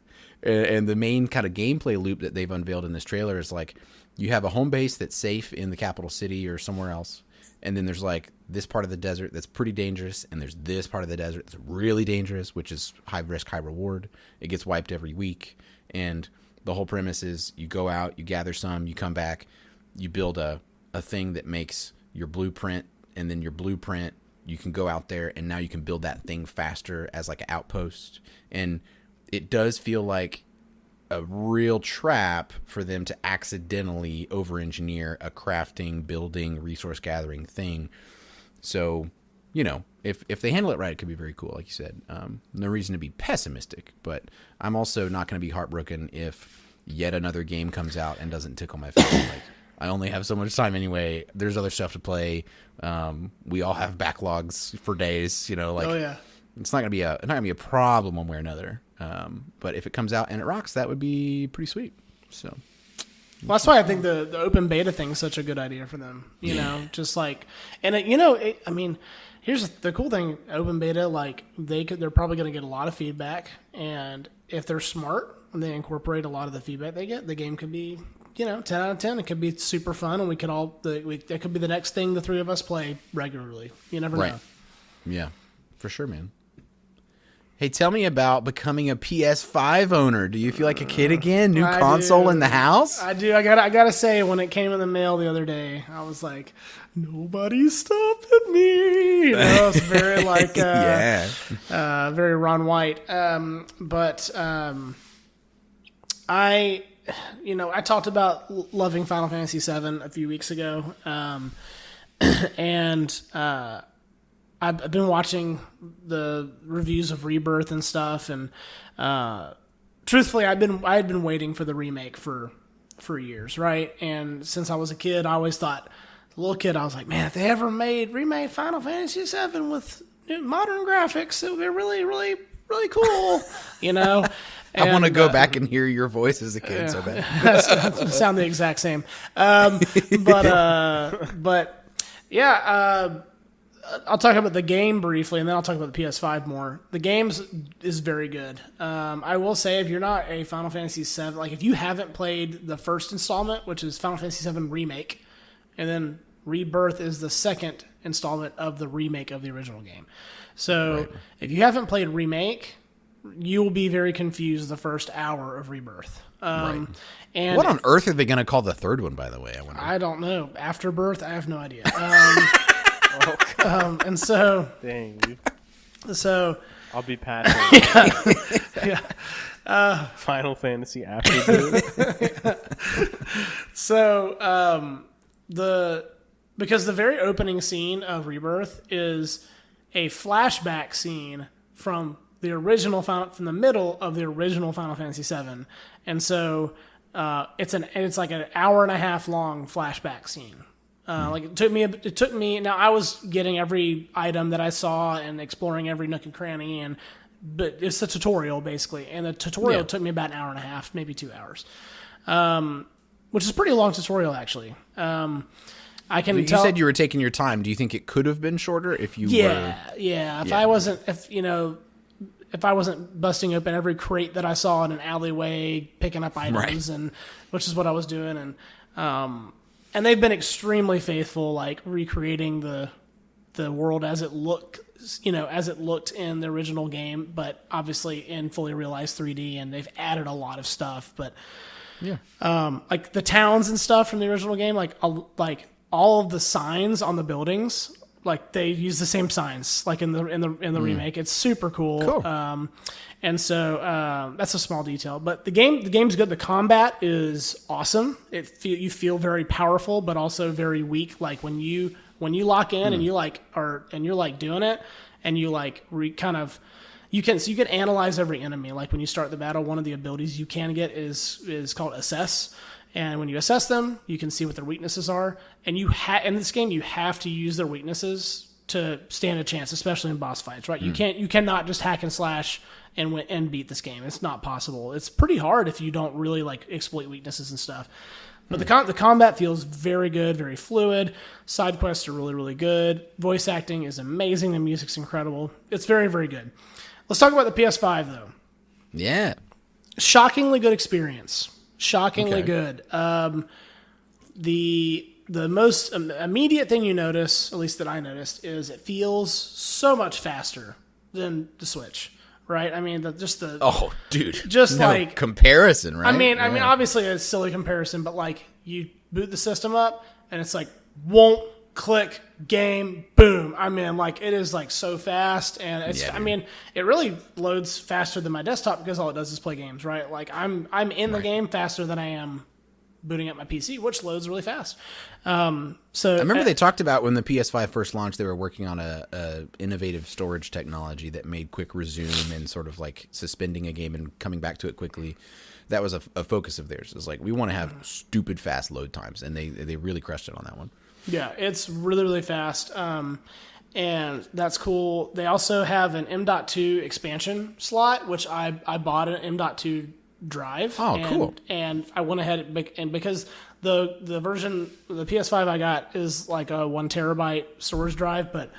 and the main kind of gameplay loop that they've unveiled in this trailer is like, you have a home base that's safe in the capital city or somewhere else, and then there's like this part of the desert that's pretty dangerous, and there's this part of the desert that's really dangerous, which is high risk, high reward. It gets wiped every week, and the whole premise is you go out, you gather some, you come back, you build a thing that makes your blueprint, and then your blueprint, you can go out there and now you can build that thing faster as like an outpost. And it does feel like a real trap for them to accidentally over-engineer a crafting, building, resource gathering thing. So, you know, if they handle it right, it could be very cool, like you said. No reason to be pessimistic, but I'm also not going to be heartbroken if yet another game comes out and doesn't tickle my fancy. Like, I only have so much time anyway. There's other stuff to play. We all have backlogs for days, you know. Like, oh yeah, it's not gonna be a problem one way or another. But if it comes out and it rocks, that would be pretty sweet. So, well, that's why I think the open beta thing is such a good idea for them. You know, just like, and I mean, here's the cool thing: open beta, like they're probably going to get a lot of feedback, and if they're smart and they incorporate a lot of the feedback they get, the game could be, you know, 10 out of 10. It could be super fun, and we could that could be the next thing the three of us play regularly. You never know. Yeah, for sure, man. Hey, tell me about becoming a PS5 owner. Do you feel like a kid again? New console in the house? I do. I gotta say, when it came in the mail the other day, I was like, nobody's stopping me. You know, it's very like, very Ron White. I talked about loving Final Fantasy VII a few weeks ago, and I've been watching the reviews of Rebirth and stuff, and truthfully, I had been waiting for the remake for years, right? And since I was a kid, I always thought, as a little kid, I was like, man, if they ever remade Final Fantasy VII with modern graphics, it would be really, really, really cool, you know. I want to go back and hear your voice as a kid so bad. That sound the exact same. But yeah, I'll talk about the game briefly, and then I'll talk about the PS5 more. The game is very good. I will say, if you're not a Final Fantasy VII, like if you haven't played the first installment, which is Final Fantasy VII Remake, and then Rebirth is the second installment of the remake of the original game. So if you haven't played Remake, you will be very confused the first hour of Rebirth. And what on earth are they going to call the third one, by the way? I wonder. I don't know. Afterbirth? I have no idea. And so... Dang. So... I'll be passing. Yeah. Final Fantasy Afterbirth. So, because the very opening scene of Rebirth is a flashback scene from the from the middle of the original Final Fantasy VII, and so it's like an hour and a half long flashback scene. Like it took me. Now I was getting every item that I saw and exploring every nook and cranny, but it's a tutorial basically, and the tutorial took me about an hour and a half, maybe 2 hours, which is a pretty long tutorial actually. I can you tell. You said you were taking your time. Do you think it could have been shorter if you were? Yeah. If I wasn't busting open every crate that I saw in an alleyway, picking up items, and which is what I was doing, and they've been extremely faithful, like recreating the world as it looked in the original game, but obviously in fully realized 3D, and they've added a lot of stuff. But like the towns and stuff from the original game, like all of the signs on the buildings. Like they use the same signs, like in the remake. It's super cool. And so that's a small detail, but the game's good. The combat is awesome. You feel very powerful, but also very weak. Like when you lock in and you're like doing it, and you like you can analyze every enemy. Like when you start the battle, one of the abilities you can get is called assess. And when you assess them, you can see what their weaknesses are. And in this game, you have to use their weaknesses to stand a chance, especially in boss fights, right? You cannot just hack and slash and beat this game. It's not possible. It's pretty hard if you don't really like exploit weaknesses and stuff. But the combat feels very good, very fluid. Side quests are really, really good. Voice acting is amazing. The music's incredible. It's very, very good. Let's talk about the PS5 though. Yeah. Shockingly good experience. Shockingly good. The most immediate thing you notice, at least that I noticed, is it feels so much faster than the Switch, right? I mean, like comparison, right? I mean, obviously it's a silly comparison, but like you boot the system up and it's like won't click game boom. I mean, like it is like so fast, and it's it really loads faster than my desktop because all it does is play games, right? Like I'm in the game faster than I am booting up my PC, which loads really fast. So I remember they talked about when the PS5 first launched, they were working on a innovative storage technology that made quick resume and sort of like suspending a game and coming back to it quickly. That was a focus of theirs. It was like, we want to have stupid fast load times, and they really crushed it on that one. Yeah, it's really, really fast, and that's cool. They also have an M.2 expansion slot, which I bought an M.2 drive. Oh, cool. And I went ahead, and because the version, the PS5 I got is like a 1 terabyte storage drive, but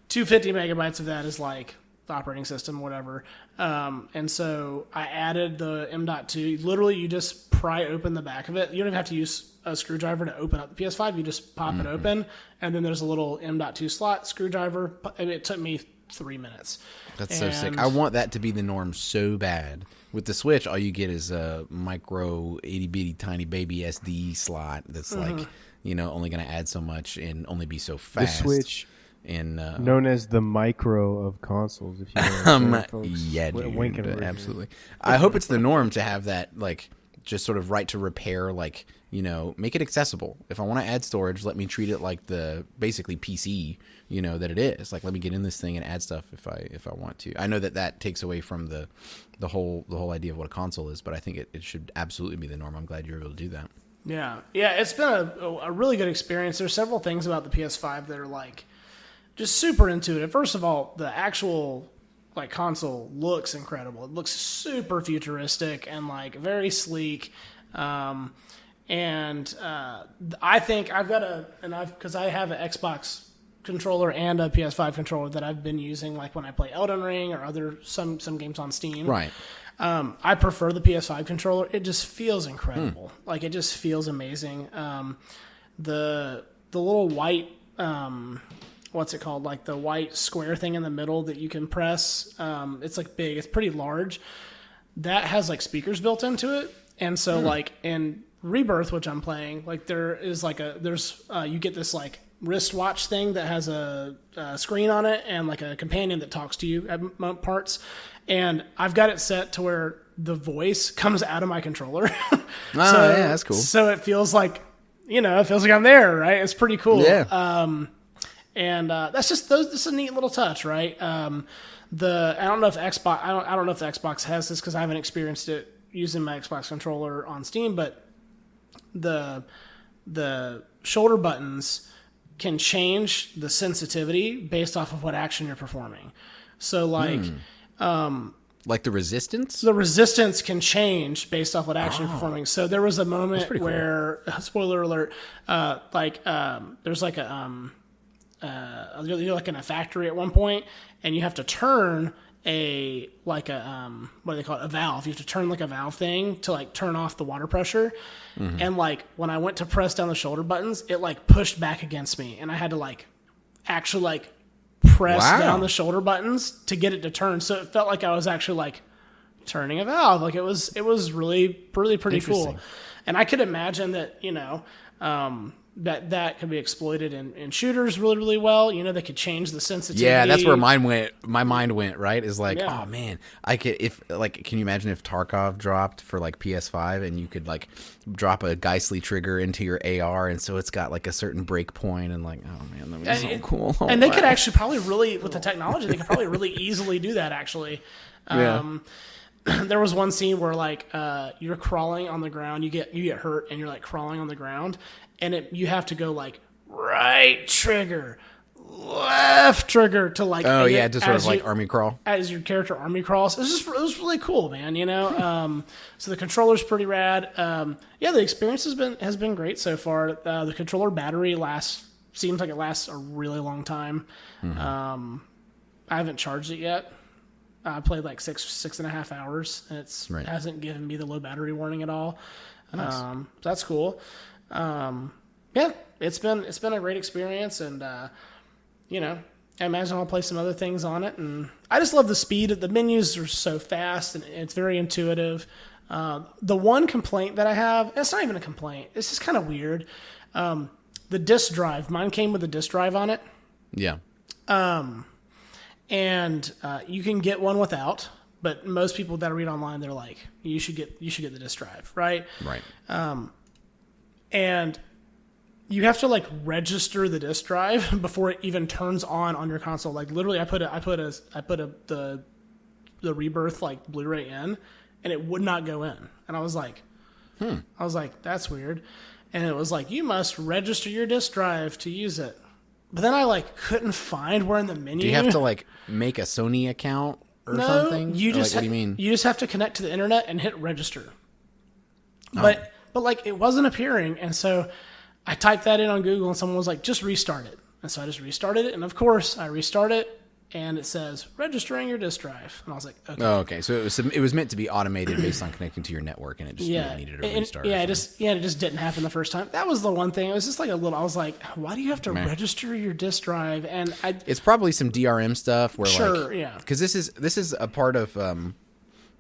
250 megabytes of that is like the operating system, whatever. And so I added the M.2. Literally, you just pry open the back of it. You don't even have to use a screwdriver to open up the PS5. You just pop it open, and then there's a little M.2 slot screwdriver. And it took me 3 minutes. That's so sick. I want that to be the norm so bad. With the Switch, all you get is a micro, itty bitty, tiny baby SD slot that's like, only going to add so much and only be so fast. The Switch. And known as the micro of consoles, if you know folks. Yeah, dude, absolutely. I hope it's the norm to have that, like, just sort of right to repair, like, make it accessible. If I want to add storage, let me treat it like the basically PC, that it is. Like, let me get in this thing and add stuff if I want to. I know that takes away from the whole idea of what a console is, but I think it should absolutely be the norm. I'm glad you're able to do that. Yeah, it's been a really good experience. There's several things about the PS5 that are like just super intuitive. First of all, the actual like console looks incredible. It looks super futuristic and like very sleek. I think I've got because I have an Xbox controller and a PS5 controller that I've been using, like when I play Elden Ring or some games on Steam. Right. I prefer the PS5 controller. It just feels incredible. Like it just feels amazing. The little white what's it called? Like the white square thing in the middle that you can press. It's like big. It's pretty large. That has like speakers built into it, and so like in Rebirth, which I'm playing, like there is like you get this like wristwatch thing that has a screen on it and like a companion that talks to you at parts, and I've got it set to where the voice comes out of my controller. Yeah, that's cool. So it feels like it feels like I'm there, right? It's pretty cool. Yeah. And that's just this is a neat little touch, right? I don't know if Xbox I don't know if the Xbox has this because I haven't experienced it using my Xbox controller on Steam, but the shoulder buttons can change the sensitivity based off of what action you're performing. So like the resistance? The resistance can change based off what action you're performing. So there was a moment where, spoiler alert, there's like you're like in a factory at one point, and you have to turn what do they call it? A valve. You have to turn like a valve thing to like turn off the water pressure. And like when I went to press down the shoulder buttons, it like pushed back against me, and I had to like actually like press down the shoulder buttons to get it to turn. So it felt like I was actually like turning a valve. Like it was really pretty cool. And I could imagine that, that could be exploited in shooters really, really well. They could change the sensitivity. Yeah, that's where my mind went, right? Is like, oh man, can you imagine if Tarkov dropped for like PS5 and you could like drop a Geistly trigger into your AR, and so it's got like a certain break point, and like, oh man, that would be so cool. And they could actually probably really, with the technology, they could probably really easily do that actually. There was one scene where like you're crawling on the ground, you get hurt, and you're like crawling on the ground, and you have to go like right trigger, left trigger to like just sort of like army crawl as your character army crawls. It was really cool, man. So the controller's pretty rad. The experience has been great so far. The controller battery seems like it lasts a really long time. I haven't charged it yet. I played like 6.5 hours, and it hasn't given me the low battery warning at all. Nice. So that's cool. It's been a great experience, and I imagine I'll play some other things on it. And I just love the speed. The menus are so fast, and it's very intuitive. The one complaint that I have, it's not even a complaint. It's just kind of weird. The disk drive. Mine came with a disk drive on it. Yeah. And you can get one without, but most people that I read online, they're like, you should get the disk drive, right? Right. And you have to like register the disk drive before it even turns on your console. Like literally, I put the Rebirth like Blu-ray in, and it would not go in. And I was like, that's weird. And it was like, you must register your disk drive to use it. But then I like couldn't find where in the menu. Do you have to like make a Sony account or something? You just what do you mean? You just have to connect to the internet and hit register. But like it wasn't appearing, and so I typed that in on Google, and someone was like, "Just restart it." And so I just restarted it, and of course I restart it, and it says registering your disk drive, and I was like, "Okay." Oh, okay. So it was meant to be automated based on connecting to your network, and it just needed a restart. It just didn't happen the first time. That was the one thing. It was just like a little. I was like, "Why do you have to register your disk drive?" And it's probably some DRM stuff where because this is a part of.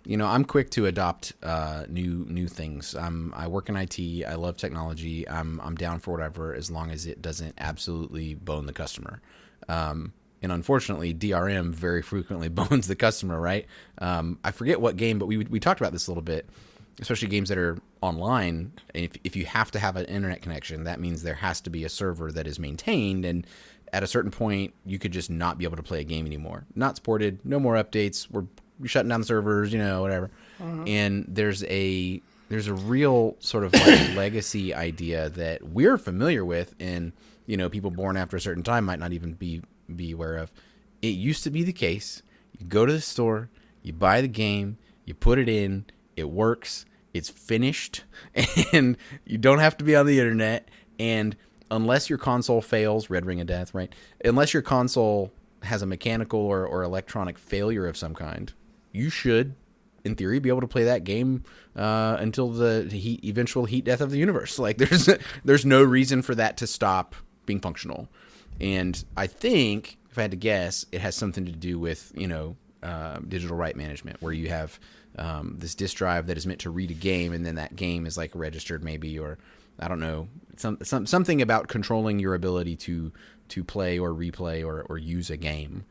I'm quick to adopt new things. I work in IT. I love technology. I'm down for whatever as long as it doesn't absolutely bone the customer. And unfortunately, DRM very frequently bones the customer, right? I forget what game, but we talked about this a little bit, especially games that are online. If you have to have an internet connection, that means there has to be a server that is maintained, and at a certain point, you could just not be able to play a game anymore. Not supported, no more updates, we're shutting down the servers, whatever. And there's a real sort of like legacy idea that we're familiar with, and people born after a certain time might not even be aware of. It used to be the case. You go to the store, you buy the game, you put it in, it works, it's finished, and you don't have to be on the internet. And unless your console fails, Red Ring of Death, right? Unless your console has a mechanical or electronic failure of some kind, you should, in theory, be able to play that game until the eventual heat death of the universe. Like, there's no reason for that to stop being functional. And I think, if I had to guess, it has something to do with, digital right management, where you have this disk drive that is meant to read a game, and then that game is like registered maybe, or I don't know, something about controlling your ability to play or replay or use a game.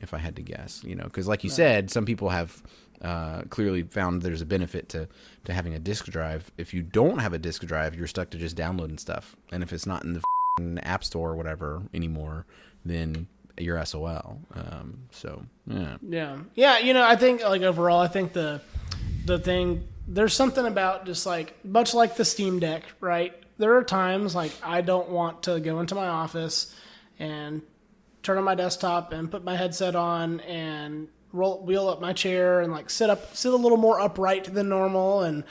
If I had to guess, because like you said, some people have clearly found there's a benefit to having a disk drive. If you don't have a disk drive, you're stuck to just downloading stuff, and if it's not in the app store or whatever anymore, then you're SOL. So yeah. I think like overall, I think the thing, there's something about just like, much like the Steam Deck, right? There are times like I don't want to go into my office and turn on my desktop and put my headset on and wheel up my chair and like sit a little more upright than normal and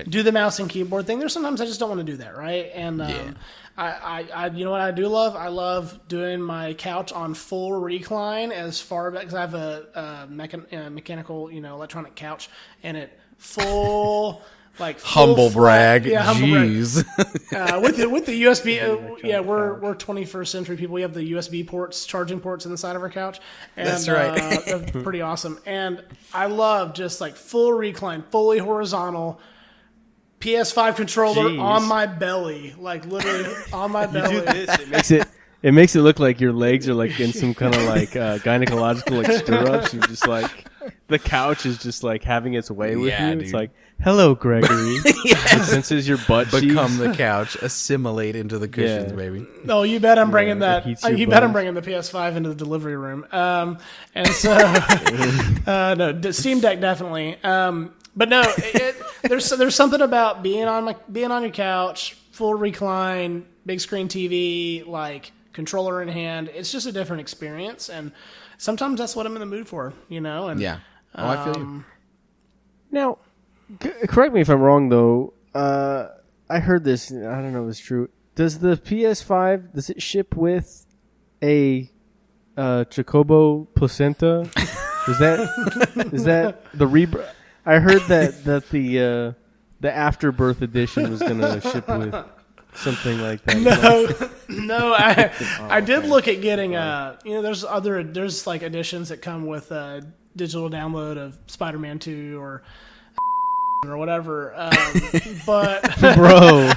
do the mouse and keyboard thing. There's sometimes I just don't want to do that, right? And I you know what I do love? I love doing my couch on full recline as far back, because I have a mechanical, electronic couch, and it full like humble brag. Yeah, humble Jeez. brag. With the USB, we're 21st century people. We have the USB ports, charging ports in the side of our couch, and that's right. They're pretty awesome. And I love just like full recline, fully horizontal. PS5 controller on my belly, like literally on my belly. You do this, it makes it look like your legs are like in some kind of like gynecological like stirrups. You're just like, the couch is just like having its way with you. Dude. It's like, hello, Gregory. It senses your butt cheeks. Become the couch, assimilate into the cushions, baby. Oh, you bet I'm bringing that. You bet I'm bringing the PS5 into the delivery room. And so, no, Steam Deck definitely. But no, there's something about being on your couch, full recline, big screen TV, like controller in hand. It's just a different experience, and sometimes that's what I'm in the mood for, And yeah, I feel you. Now, correct me if I'm wrong though. I heard this. I don't know if it's true. Does the PS5 ship with a Chocobo placenta? Is that the Rebirth? I heard that the Afterbirth edition was gonna ship with something like that. No. I did look at getting there's like editions that come with a digital download of Spider-Man 2 or whatever. But bro,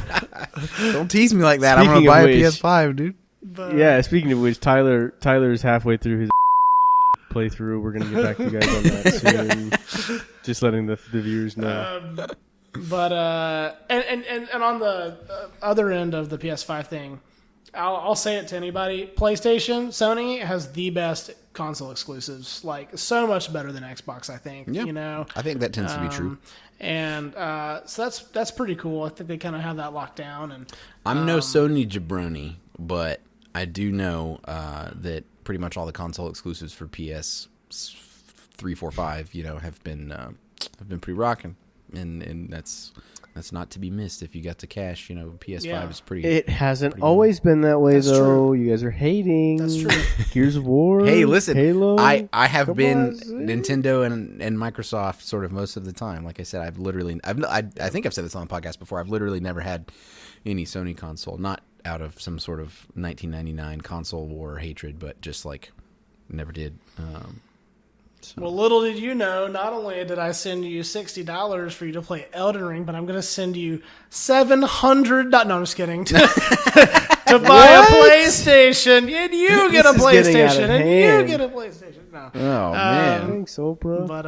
don't tease me like that. I'm gonna buy a PS5, dude. But, yeah. Speaking of which, Tyler's halfway through his playthrough. We're gonna get back to you guys on that soon. Just letting the viewers know. But on the other end of the PS5 thing, I'll say it to anybody: PlayStation, Sony has the best console exclusives, like so much better than Xbox. I think. Yeah. I think that tends to be true. And so that's pretty cool. I think they kind of have that locked down. And I'm no Sony jabroni, but I do know that pretty much all the console exclusives for PS3, 4, 5, have been pretty rocking, and that's not to be missed if you got the cash. PS5 is pretty. It hasn't always been that way though. True. You guys are hating. That's true. Gears of War. Hey, listen, Halo. I have been Nintendo and Microsoft sort of most of the time. Like I said, I think I've said this on the podcast before. I've literally never had any Sony console, not out of some sort of 1999 console war hatred, but just like never did. Well, little did you know, not only did I send you $60 for you to play Elden Ring, but I'm going to send you $700. No, I'm just kidding. To buy a PlayStation, and you get a PlayStation, and you get a PlayStation. No. Oh man, thanks, Oprah. But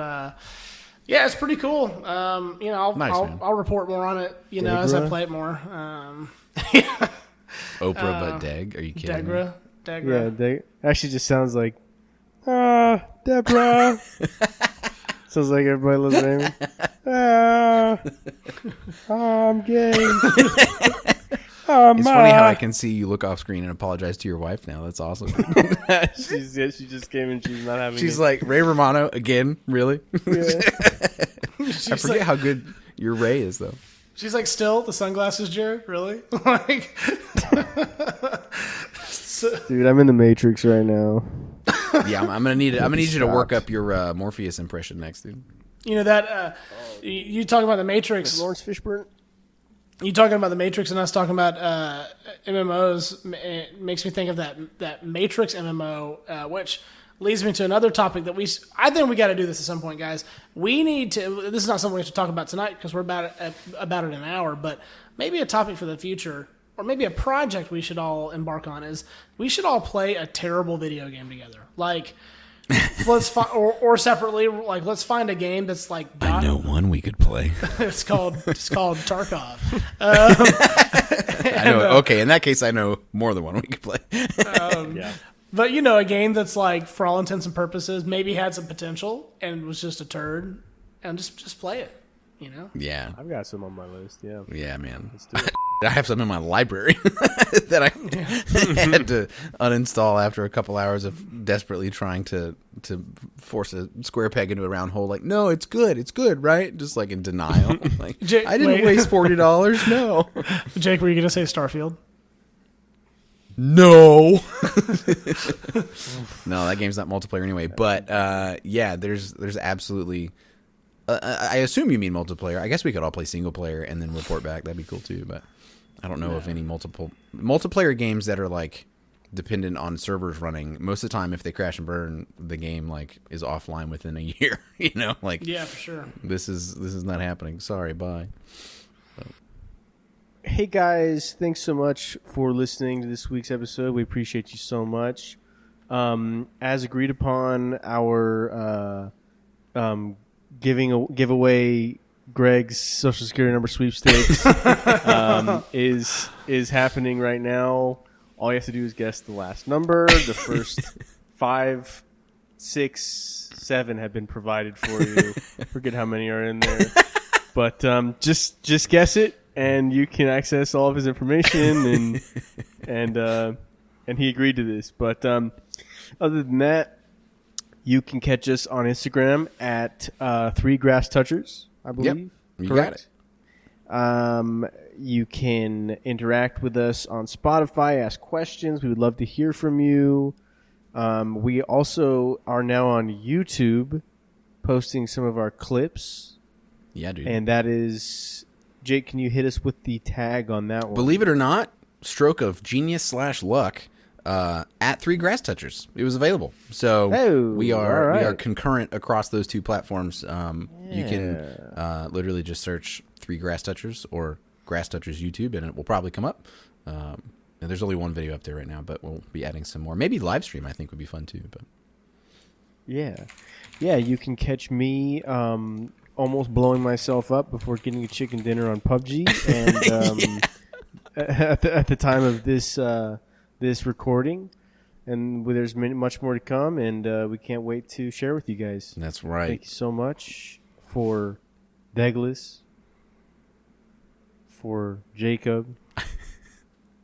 yeah, it's pretty cool. I'll report more on it, as I play it more. Oprah, but Deg? Are you kidding? Degra. Yeah, Deg. Actually, just sounds like Deborah. Sounds like everybody loves Amy. I'm gay. It's funny how I can see you look off screen and apologize to your wife now. That's awesome. She just came and she's not having. She's like, Ray Romano again, really? Yeah. I forget how good your Ray is, though. She's like, still the sunglasses, Jared? Really? Like, Dude, I'm in the Matrix right now. Yeah, I'm gonna need you to work up your Morpheus impression next, dude. you know that you talking about the Matrix. Lawrence Fishburne. You talking about the Matrix and us talking about MMOs it makes me think of that Matrix MMO, which leads me to another topic that I think we got to do this at some point, guys. We need to. This is not something we have to talk about tonight because we're about it an hour, but maybe a topic for the future, or maybe a project we should all embark on is we should all play a terrible video game together. Like, or separately, like let's find a game that's like. I know one we could play. It's called Tarkov. I know. Okay, in that case, I know more than one we could play. Yeah. But a game that's like, for all intents and purposes, maybe had some potential and was just a turd, and just play it. Yeah. I've got some on my list. Yeah. Yeah, man. Let's do it. I have some in my library that I had to uninstall after a couple hours of desperately trying to force a square peg into a round hole. Like, no, it's good, right? Just like in denial. Like, Jake, I didn't waste $40. No. Jake, were you gonna say Starfield? No. No, that game's not multiplayer anyway. But yeah, there's absolutely. I assume you mean multiplayer. I guess we could all play single player and then report back. That'd be cool too. But I don't know of any multiplayer games that are like dependent on servers running. Most of the time, if they crash and burn, the game like is offline within a year. Like Yeah, for sure. this is not happening. Sorry, bye. Hey guys, thanks so much for listening to this week's episode. We appreciate you so much. As agreed upon, our giveaway Greg's Social Security number sweepstakes is happening right now. All you have to do is guess the last number. The first 5, 6, 7 have been provided for you. Forget how many are in there, but just guess it. And you can access all of his information, and he agreed to this. But other than that, you can catch us on Instagram at 3 Grass Touchers, I believe. Yep, you correct? Got it. You can interact with us on Spotify, ask questions. We would love to hear from you. We also are now on YouTube, posting some of our clips. Yeah, dude. And that is. Jake, can you hit us with the tag on that one? Believe it or not, stroke of genius/luck at 3 Grass Touchers. It was available. So we are concurrent across those two platforms. You can literally just search 3 Grass Touchers or Grass Touchers YouTube, and it will probably come up. And there's only one video up there right now, but we'll be adding some more. Maybe live stream, I think, would be fun too. But yeah, you can catch me almost blowing myself up before getting a chicken dinner on PUBG, and at the time of this recording, and there's much more to come, and we can't wait to share with you guys. That's right. Thank you so much for Douglas, for Jacob.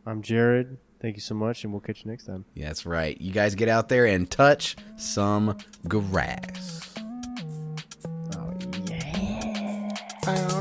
I'm Jared. Thank you so much, and we'll catch you next time. Yeah, that's right. You guys get out there and touch some grass. Oh, yeah.